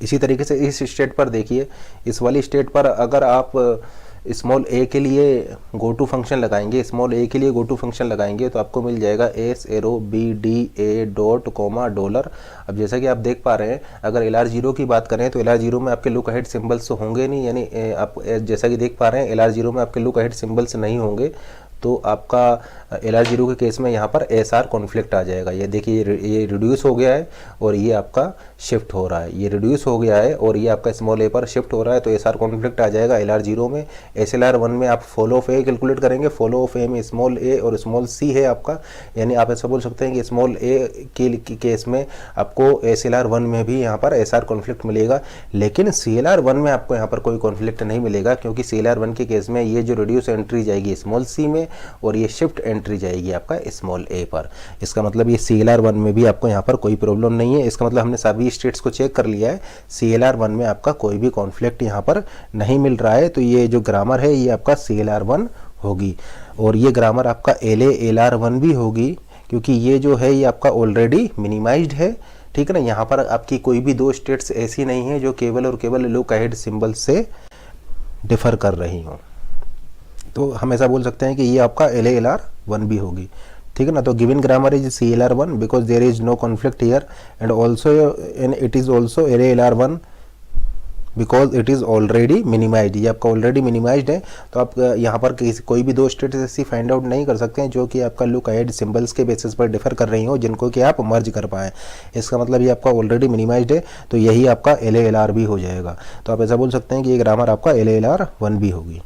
इसी तरीके से इस स्टेट पर देखिए, इस वाली स्टेट पर अगर आप स्मॉल ए के लिए गो टू फंक्शन लगाएंगे, तो आपको मिल जाएगा S arrow B D A dot comma dollar. अब जैसा कि आप देख पा रहे हैं अगर LR0 की बात करें तो LR0 में आपके लुक अहेड सिंबल्स तो होंगे नहीं, यानी आप जैसा कि देख पा रहे हैं LR0 में आपके लुक अहेड सिंबल्स नहीं होंगे, तो आपका LR0 के केस में यहाँ पर SR कॉन्फ्लिक्ट आ जाएगा। ये देखिए ये रिड्यूस हो गया है और ये आपका शिफ्ट हो रहा है, ये रिड्यूस हो गया है और ये आपका स्मॉल ए पर शिफ्ट हो रहा है, तो SR कॉन्फ्लिक्ट आ जाएगा LR0 में। SLR1 में आप फॉलो ऑफ ए कैलकुलेट करेंगे, फॉलो ऑफ ए में स्मॉल ए और स्मॉल सी है आपका, यानी आप ऐसा बोल सकते हैं कि स्मॉल ए के केस में आपको SLR1 में भी यहाँ पर SR कॉन्फ्लिक्ट मिलेगा, लेकिन CLR1 में आपको यहाँ पर कोई कॉन्फ्लिक्ट नहीं मिलेगा, क्योंकि CLR1 के केस में ये जो रिड्यूस एंट्री जाएगी स्मॉल सी में और ये शिफ्ट एंट्री जाएगी आपका स्मॉल ए पर। इसका मतलब ये CLR1 में भी आपको यहाँ पर कोई प्रॉब्लम नहीं है। इसका मतलब हमने सभी स्टेट्स को चेक कर लिया है, CLR1 में आपका कोई भी कॉन्फ्लिक्ट यहाँ पर नहीं मिल रहा है, तो ये जो ग्रामर है ये आपका CLR1 होगी, और ये ग्रामर आपका LR1 भी होगी, क्योंकि ये जो है ये आपका ऑलरेडी मिनिमाइज्ड है, ठीक है ना। यहाँ पर आपकी कोई भी दो स्टेट्स ऐसी नहीं है जो केवल और केवल लुक अहेड सिंबल से डिफर कर रही हों, तो हम ऐसा बोल सकते हैं कि ये आपका LR1 भी होगी, ठीक है ना। तो given grammar is CLR1 because there is no conflict here and also and it is also LR1 because it is already minimised, ये आपका ऑलरेडी मिनिमाइज्ड है। तो आप यहाँ पर कोई भी दो स्टेट्स ऐसी फाइंड आउट नहीं कर सकते हैं जो कि आपका लुक अहेड सिंबल्स के बेसिस पर डिफर कर रही हो, जिनको कि आप मर्ज कर पाएँ। इसका मतलब ये आपका ऑलरेडी मिनिमाइज्ड है, तो यही आपका LALR भी हो जाएगा। तो आप ऐसा बोल सकते हैं कि ये ग्रामर आपका LALR 1 भी होगी।